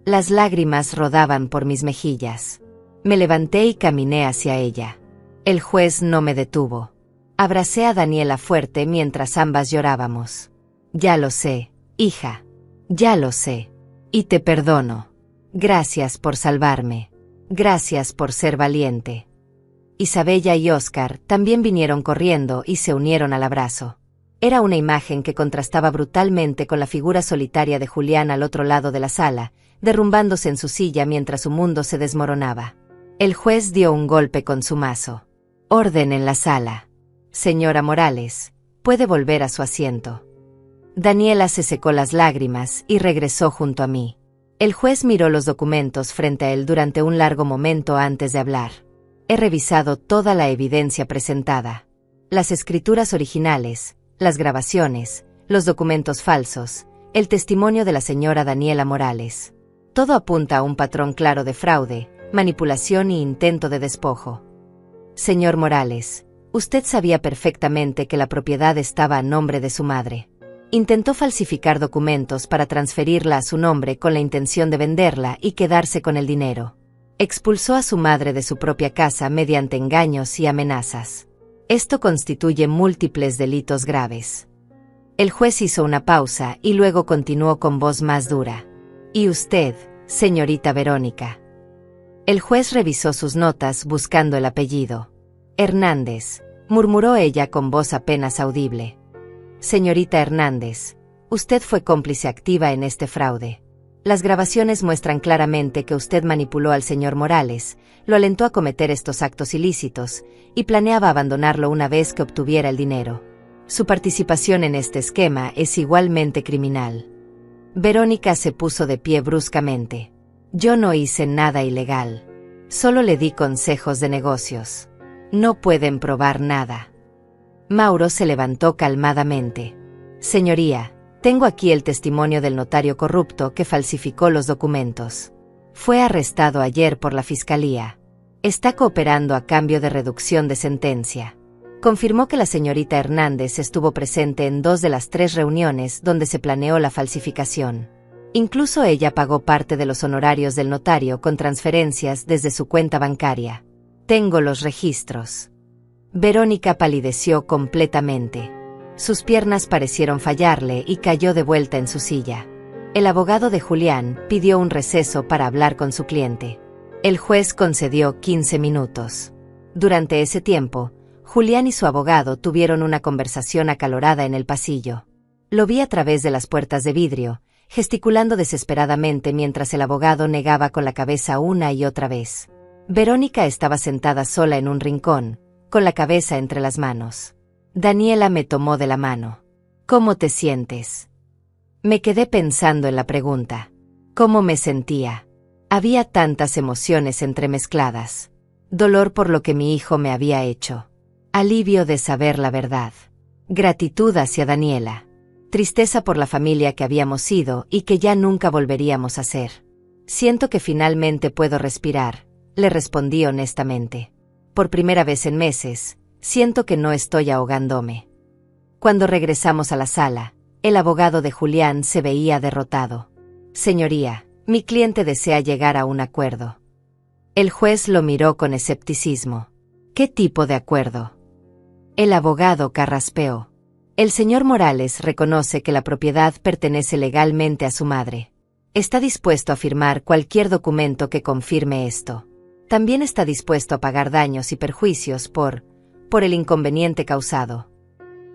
Las lágrimas rodaban por mis mejillas. Me levanté y caminé hacia ella. El juez no me detuvo. Abracé a Daniela fuerte mientras ambas llorábamos. Ya lo sé, hija. Ya lo sé. Y te perdono. Gracias por salvarme. Gracias por ser valiente. Isabella y Óscar también vinieron corriendo y se unieron al abrazo. Era una imagen que contrastaba brutalmente con la figura solitaria de Julián al otro lado de la sala, derrumbándose en su silla mientras su mundo se desmoronaba. El juez dio un golpe con su mazo. Orden en la sala. Señora Morales, puede volver a su asiento. Daniela se secó las lágrimas y regresó junto a mí. El juez miró los documentos frente a él durante un largo momento antes de hablar. He revisado toda la evidencia presentada. Las escrituras originales, las grabaciones, los documentos falsos, el testimonio de la señora Daniela Morales. Todo apunta a un patrón claro de fraude, manipulación y intento de despojo. Señor Morales, usted sabía perfectamente que la propiedad estaba a nombre de su madre. Intentó falsificar documentos para transferirla a su nombre con la intención de venderla y quedarse con el dinero. Expulsó a su madre de su propia casa mediante engaños y amenazas. Esto constituye múltiples delitos graves. El juez hizo una pausa y luego continuó con voz más dura. ¿Y usted, señorita Verónica? El juez revisó sus notas buscando el apellido. Hernández, murmuró ella con voz apenas audible. Señorita Hernández, usted fue cómplice activa en este fraude. Las grabaciones muestran claramente que usted manipuló al señor Morales, lo alentó a cometer estos actos ilícitos, y planeaba abandonarlo una vez que obtuviera el dinero. Su participación en este esquema es igualmente criminal. Verónica se puso de pie bruscamente. Yo no hice nada ilegal. Solo le di consejos de negocios. No pueden probar nada. Mauro se levantó calmadamente. Señoría, tengo aquí el testimonio del notario corrupto que falsificó los documentos. Fue arrestado ayer por la fiscalía. Está cooperando a cambio de reducción de sentencia. Confirmó que la señorita Hernández estuvo presente en 2 de las 3 reuniones donde se planeó la falsificación. Incluso ella pagó parte de los honorarios del notario con transferencias desde su cuenta bancaria. Tengo los registros. Verónica palideció completamente. Sus piernas parecieron fallarle y cayó de vuelta en su silla. El abogado de Julián pidió un receso para hablar con su cliente. El juez concedió 15 minutos. Durante ese tiempo, Julián y su abogado tuvieron una conversación acalorada en el pasillo. Lo vi a través de las puertas de vidrio, gesticulando desesperadamente mientras el abogado negaba con la cabeza una y otra vez. Verónica estaba sentada sola en un rincón, con la cabeza entre las manos. Daniela me tomó de la mano. ¿Cómo te sientes? Me quedé pensando en la pregunta. ¿Cómo me sentía? Había tantas emociones entremezcladas. Dolor por lo que mi hijo me había hecho. Alivio de saber la verdad. Gratitud hacia Daniela. Tristeza por la familia que habíamos sido y que ya nunca volveríamos a ser. Siento que finalmente puedo respirar, le respondí honestamente. Por primera vez en meses, siento que no estoy ahogándome. Cuando regresamos a la sala, el abogado de Julián se veía derrotado. Señoría, mi cliente desea llegar a un acuerdo. El juez lo miró con escepticismo. ¿Qué tipo de acuerdo? El abogado carraspeó. El señor Morales reconoce que la propiedad pertenece legalmente a su madre. Está dispuesto a firmar cualquier documento que confirme esto. También está dispuesto a pagar daños y perjuicios por el inconveniente causado.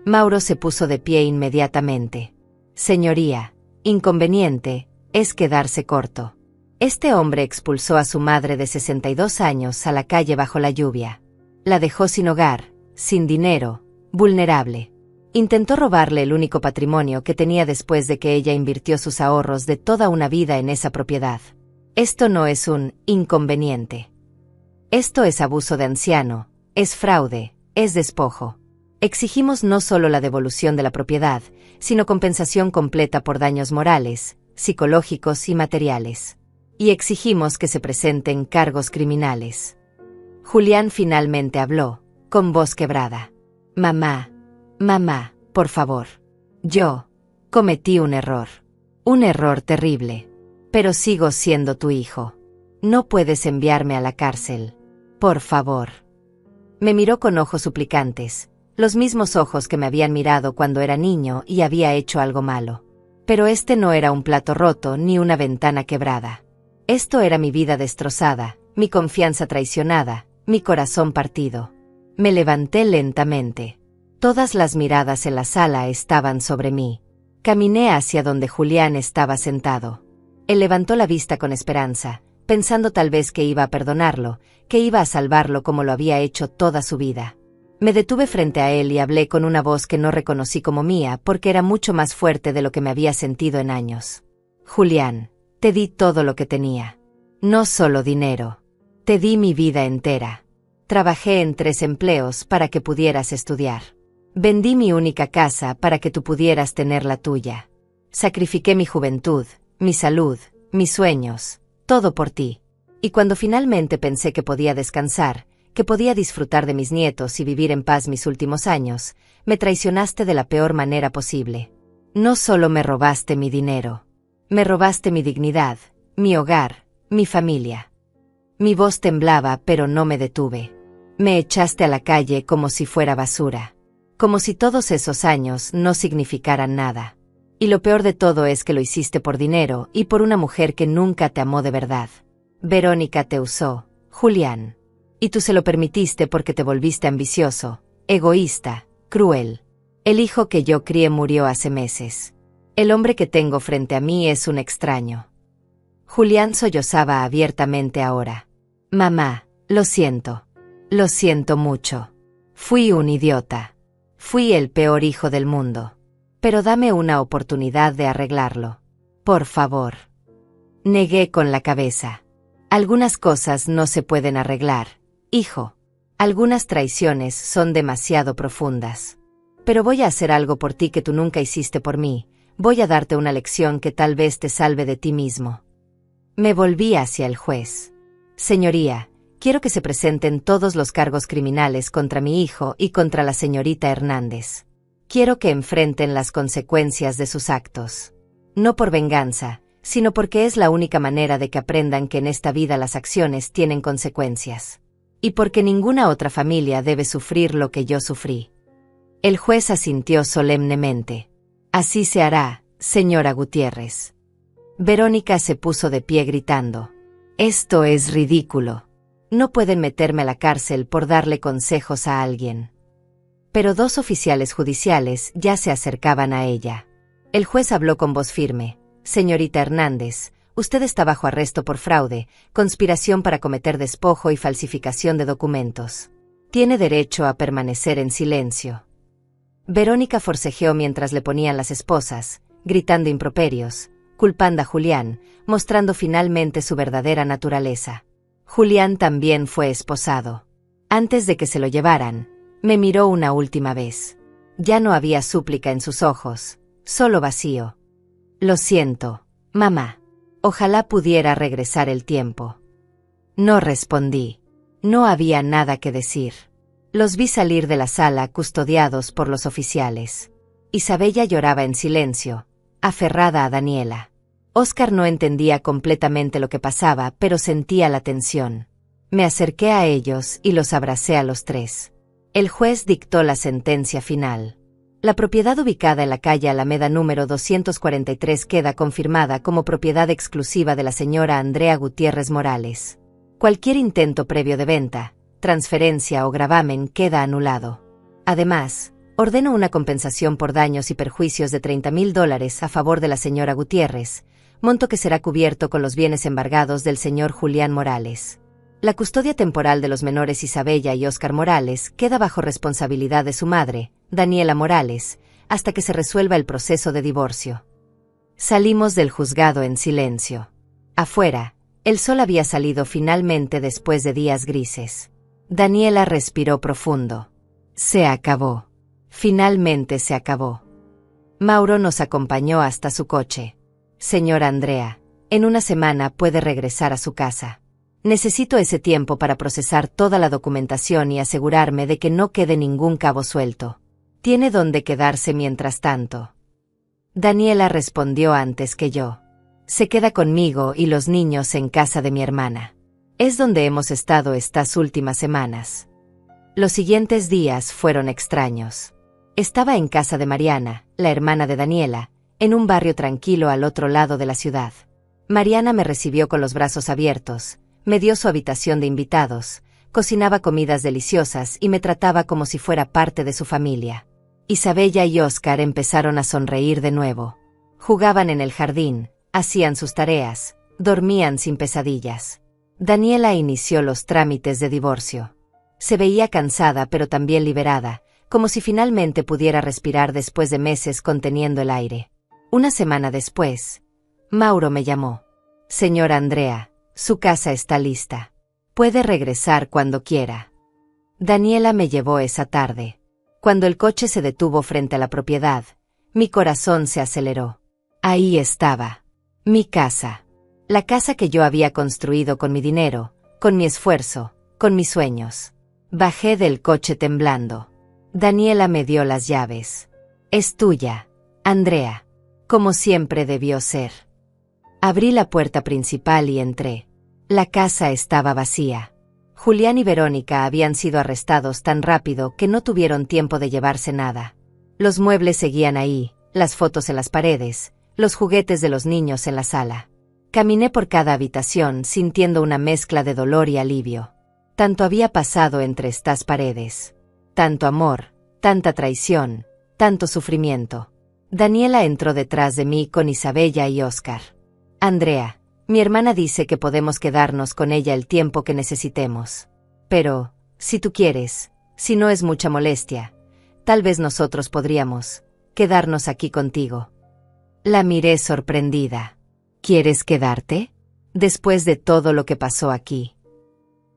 Mauro se puso de pie inmediatamente. Señoría, inconveniente es quedarse corto. Este hombre expulsó a su madre de 62 años a la calle bajo la lluvia. La dejó sin hogar, sin dinero, vulnerable. Intentó robarle el único patrimonio que tenía después de que ella invirtió sus ahorros de toda una vida en esa propiedad. Esto no es un inconveniente. Esto es abuso de anciano, es fraude, es despojo. Exigimos no solo la devolución de la propiedad, sino compensación completa por daños morales, psicológicos y materiales. Y exigimos que se presenten cargos criminales. Julián finalmente habló, con voz quebrada. Mamá, por favor. Yo cometí un error terrible. Pero sigo siendo tu hijo. No puedes enviarme a la cárcel. Por favor. Me miró con ojos suplicantes, los mismos ojos que me habían mirado cuando era niño y había hecho algo malo. Pero este no era un plato roto ni una ventana quebrada. Esto era mi vida destrozada, mi confianza traicionada, mi corazón partido. Me levanté lentamente. Todas las miradas en la sala estaban sobre mí. Caminé hacia donde Julián estaba sentado. Él levantó la vista con esperanza, pensando tal vez que iba a perdonarlo, que iba a salvarlo como lo había hecho toda su vida. Me detuve frente a él y hablé con una voz que no reconocí como mía porque era mucho más fuerte de lo que me había sentido en años. Julián, te di todo lo que tenía. No solo dinero. Te di mi vida entera. Trabajé en 3 empleos para que pudieras estudiar. Vendí mi única casa para que tú pudieras tener la tuya. Sacrifiqué mi juventud, mi salud, mis sueños, todo por ti. Y cuando finalmente pensé que podía descansar, que podía disfrutar de mis nietos y vivir en paz mis últimos años, me traicionaste de la peor manera posible. No solo me robaste mi dinero, me robaste mi dignidad, mi hogar, mi familia. Mi voz temblaba, pero no me detuve. Me echaste a la calle como si fuera basura. Como si todos esos años no significaran nada. Y lo peor de todo es que lo hiciste por dinero y por una mujer que nunca te amó de verdad. Verónica te usó, Julián. Y tú se lo permitiste porque te volviste ambicioso, egoísta, cruel. El hijo que yo crié murió hace meses. El hombre que tengo frente a mí es un extraño. Julián sollozaba abiertamente ahora. Mamá, lo siento. Lo siento mucho. Fui un idiota. Fui el peor hijo del mundo. Pero dame una oportunidad de arreglarlo. Por favor. Negué con la cabeza. Algunas cosas no se pueden arreglar, hijo. Algunas traiciones son demasiado profundas. Pero voy a hacer algo por ti que tú nunca hiciste por mí. Voy a darte una lección que tal vez te salve de ti mismo. Me volví hacia el juez. Señoría, quiero que se presenten todos los cargos criminales contra mi hijo y contra la señorita Hernández. Quiero que enfrenten las consecuencias de sus actos. No por venganza, sino porque es la única manera de que aprendan que en esta vida las acciones tienen consecuencias. Y porque ninguna otra familia debe sufrir lo que yo sufrí. El juez asintió solemnemente. Así se hará, señora Gutiérrez. Verónica se puso de pie gritando. Esto es ridículo. No pueden meterme a la cárcel por darle consejos a alguien. Pero 2 oficiales judiciales ya se acercaban a ella. El juez habló con voz firme. Señorita Hernández, usted está bajo arresto por fraude, conspiración para cometer despojo y falsificación de documentos. Tiene derecho a permanecer en silencio. Verónica forcejeó mientras le ponían las esposas, gritando improperios. culpando a Julián, mostrando finalmente su verdadera naturaleza. Julián también fue esposado. Antes de que se lo llevaran, me miró una última vez. Ya no había súplica en sus ojos, solo vacío. Lo siento, mamá. Ojalá pudiera regresar el tiempo. No respondí. No había nada que decir. Los vi salir de la sala custodiados por los oficiales. Isabella lloraba en silencio, aferrada a Daniela. Óscar no entendía completamente lo que pasaba, pero sentía la tensión. Me acerqué a ellos y los abracé a los tres. El juez dictó la sentencia final. La propiedad ubicada en la calle Alameda número 243 queda confirmada como propiedad exclusiva de la señora Andrea Gutiérrez Morales. Cualquier intento previo de venta, transferencia o gravamen queda anulado. Además, ordeno una compensación por daños y perjuicios de $30,000 a favor de la señora Gutiérrez, monto que será cubierto con los bienes embargados del señor Julián Morales. La custodia temporal de los menores Isabella y Óscar Morales queda bajo responsabilidad de su madre, Daniela Morales, hasta que se resuelva el proceso de divorcio. Salimos del juzgado en silencio. Afuera, el sol había salido finalmente después de días grises. Daniela respiró profundo. Se acabó. Finalmente se acabó. Mauro nos acompañó hasta su coche. Señora Andrea, en una semana puede regresar a su casa. Necesito ese tiempo para procesar toda la documentación y asegurarme de que no quede ningún cabo suelto. Tiene dónde quedarse mientras tanto. Daniela respondió antes que yo. Se queda conmigo y los niños en casa de mi hermana. Es donde hemos estado estas últimas semanas. Los siguientes días fueron extraños. Estaba en casa de Mariana, la hermana de Daniela, en un barrio tranquilo al otro lado de la ciudad. Mariana me recibió con los brazos abiertos, me dio su habitación de invitados, cocinaba comidas deliciosas y me trataba como si fuera parte de su familia. Isabella y Óscar empezaron a sonreír de nuevo. Jugaban en el jardín, hacían sus tareas, dormían sin pesadillas. Daniela inició los trámites de divorcio. Se veía cansada pero también liberada, como si finalmente pudiera respirar después de meses conteniendo el aire. Una semana después, Mauro me llamó. Señora Andrea, su casa está lista. Puede regresar cuando quiera. Daniela me llevó esa tarde. Cuando el coche se detuvo frente a la propiedad, mi corazón se aceleró. Ahí estaba. Mi casa. La casa que yo había construido con mi dinero, con mi esfuerzo, con mis sueños. Bajé del coche temblando. Daniela me dio las llaves. Es tuya, Andrea. Como siempre debió ser. Abrí la puerta principal y entré. La casa estaba vacía. Julián y Verónica habían sido arrestados tan rápido que no tuvieron tiempo de llevarse nada. Los muebles seguían ahí, las fotos en las paredes, los juguetes de los niños en la sala. Caminé por cada habitación sintiendo una mezcla de dolor y alivio. Tanto había pasado entre estas paredes. Tanto amor, tanta traición, tanto sufrimiento. Daniela entró detrás de mí con Isabella y Óscar. Andrea, mi hermana dice que podemos quedarnos con ella el tiempo que necesitemos. Pero, si tú quieres, si no es mucha molestia, tal vez nosotros podríamos quedarnos aquí contigo. La miré sorprendida. ¿Quieres quedarte? Después de todo lo que pasó aquí.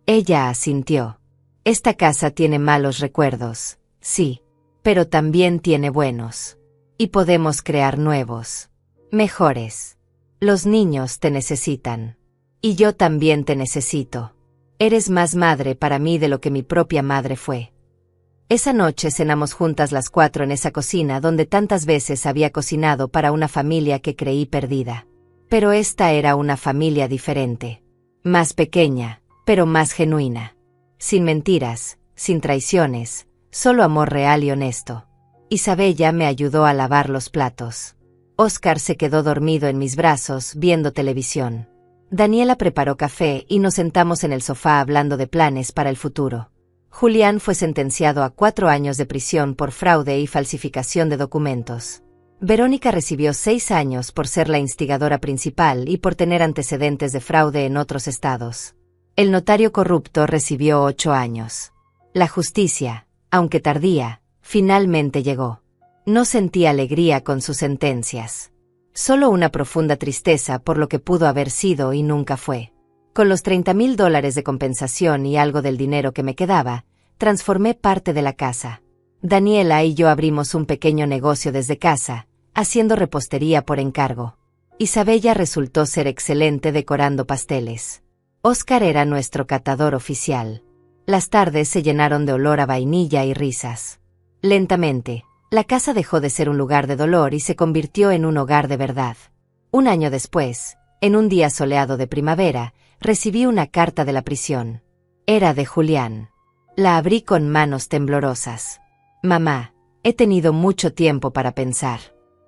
Ella asintió. Esta casa tiene malos recuerdos, sí, pero también tiene buenos. Y podemos crear nuevos, mejores. Los niños te necesitan. Y yo también te necesito. Eres más madre para mí de lo que mi propia madre fue. Esa noche cenamos juntas las 4 en esa cocina donde tantas veces había cocinado para una familia que creí perdida. Pero esta era una familia diferente. Más pequeña, pero más genuina. Sin mentiras, sin traiciones, solo amor real y honesto. Isabella me ayudó a lavar los platos. Óscar se quedó dormido en mis brazos viendo televisión. Daniela preparó café y nos sentamos en el sofá hablando de planes para el futuro. Julián fue sentenciado a 4 años de prisión por fraude y falsificación de documentos. Verónica recibió 6 años por ser la instigadora principal y por tener antecedentes de fraude en otros estados. El notario corrupto recibió 8 años. La justicia, aunque tardía, finalmente llegó. No sentí alegría con sus sentencias. Solo una profunda tristeza por lo que pudo haber sido y nunca fue. Con los $30,000 de compensación y algo del dinero que me quedaba, transformé parte de la casa. Daniela y yo abrimos un pequeño negocio desde casa, haciendo repostería por encargo. Isabella resultó ser excelente decorando pasteles. Oscar era nuestro catador oficial. Las tardes se llenaron de olor a vainilla y risas. Lentamente, la casa dejó de ser un lugar de dolor y se convirtió en un hogar de verdad. Un año después, en un día soleado de primavera, recibí una carta de la prisión. Era de Julián. La abrí con manos temblorosas. Mamá, he tenido mucho tiempo para pensar.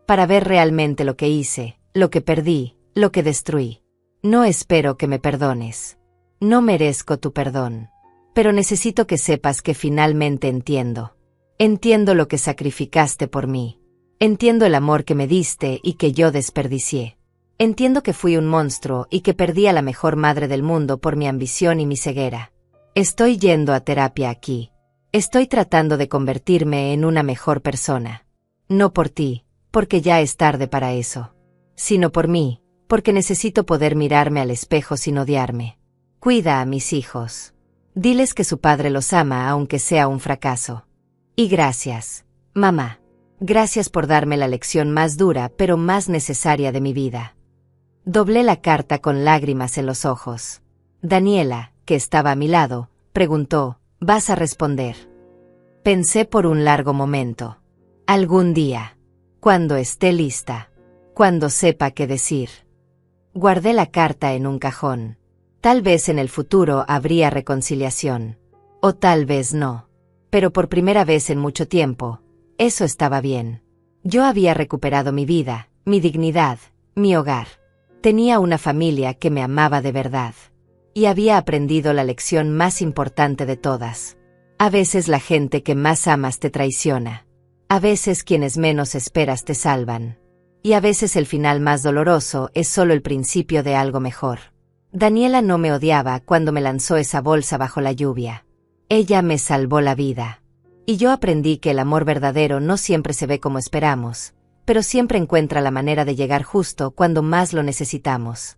Para ver realmente lo que hice, lo que perdí, lo que destruí. No espero que me perdones. No merezco tu perdón. Pero necesito que sepas que finalmente entiendo. Entiendo lo que sacrificaste por mí. Entiendo el amor que me diste y que yo desperdicié. Entiendo que fui un monstruo y que perdí a la mejor madre del mundo por mi ambición y mi ceguera. Estoy yendo a terapia aquí. Estoy tratando de convertirme en una mejor persona. No por ti, porque ya es tarde para eso. Sino por mí, porque necesito poder mirarme al espejo sin odiarme. Cuida a mis hijos. Diles que su padre los ama aunque sea un fracaso. Y gracias, mamá. Gracias por darme la lección más dura pero más necesaria de mi vida. Doblé la carta con lágrimas en los ojos. Daniela, que estaba a mi lado, preguntó, ¿vas a responder? Pensé por un largo momento. Algún día. Cuando esté lista. Cuando sepa qué decir. Guardé la carta en un cajón. Tal vez en el futuro habría reconciliación. O tal vez no. Pero por primera vez en mucho tiempo, eso estaba bien. Yo había recuperado mi vida, mi dignidad, mi hogar. Tenía una familia que me amaba de verdad. Y había aprendido la lección más importante de todas. A veces la gente que más amas te traiciona. A veces quienes menos esperas te salvan. Y a veces el final más doloroso es solo el principio de algo mejor. Daniela no me odiaba cuando me lanzó esa bolsa bajo la lluvia. Ella me salvó la vida. Y yo aprendí que el amor verdadero no siempre se ve como esperamos, pero siempre encuentra la manera de llegar justo cuando más lo necesitamos.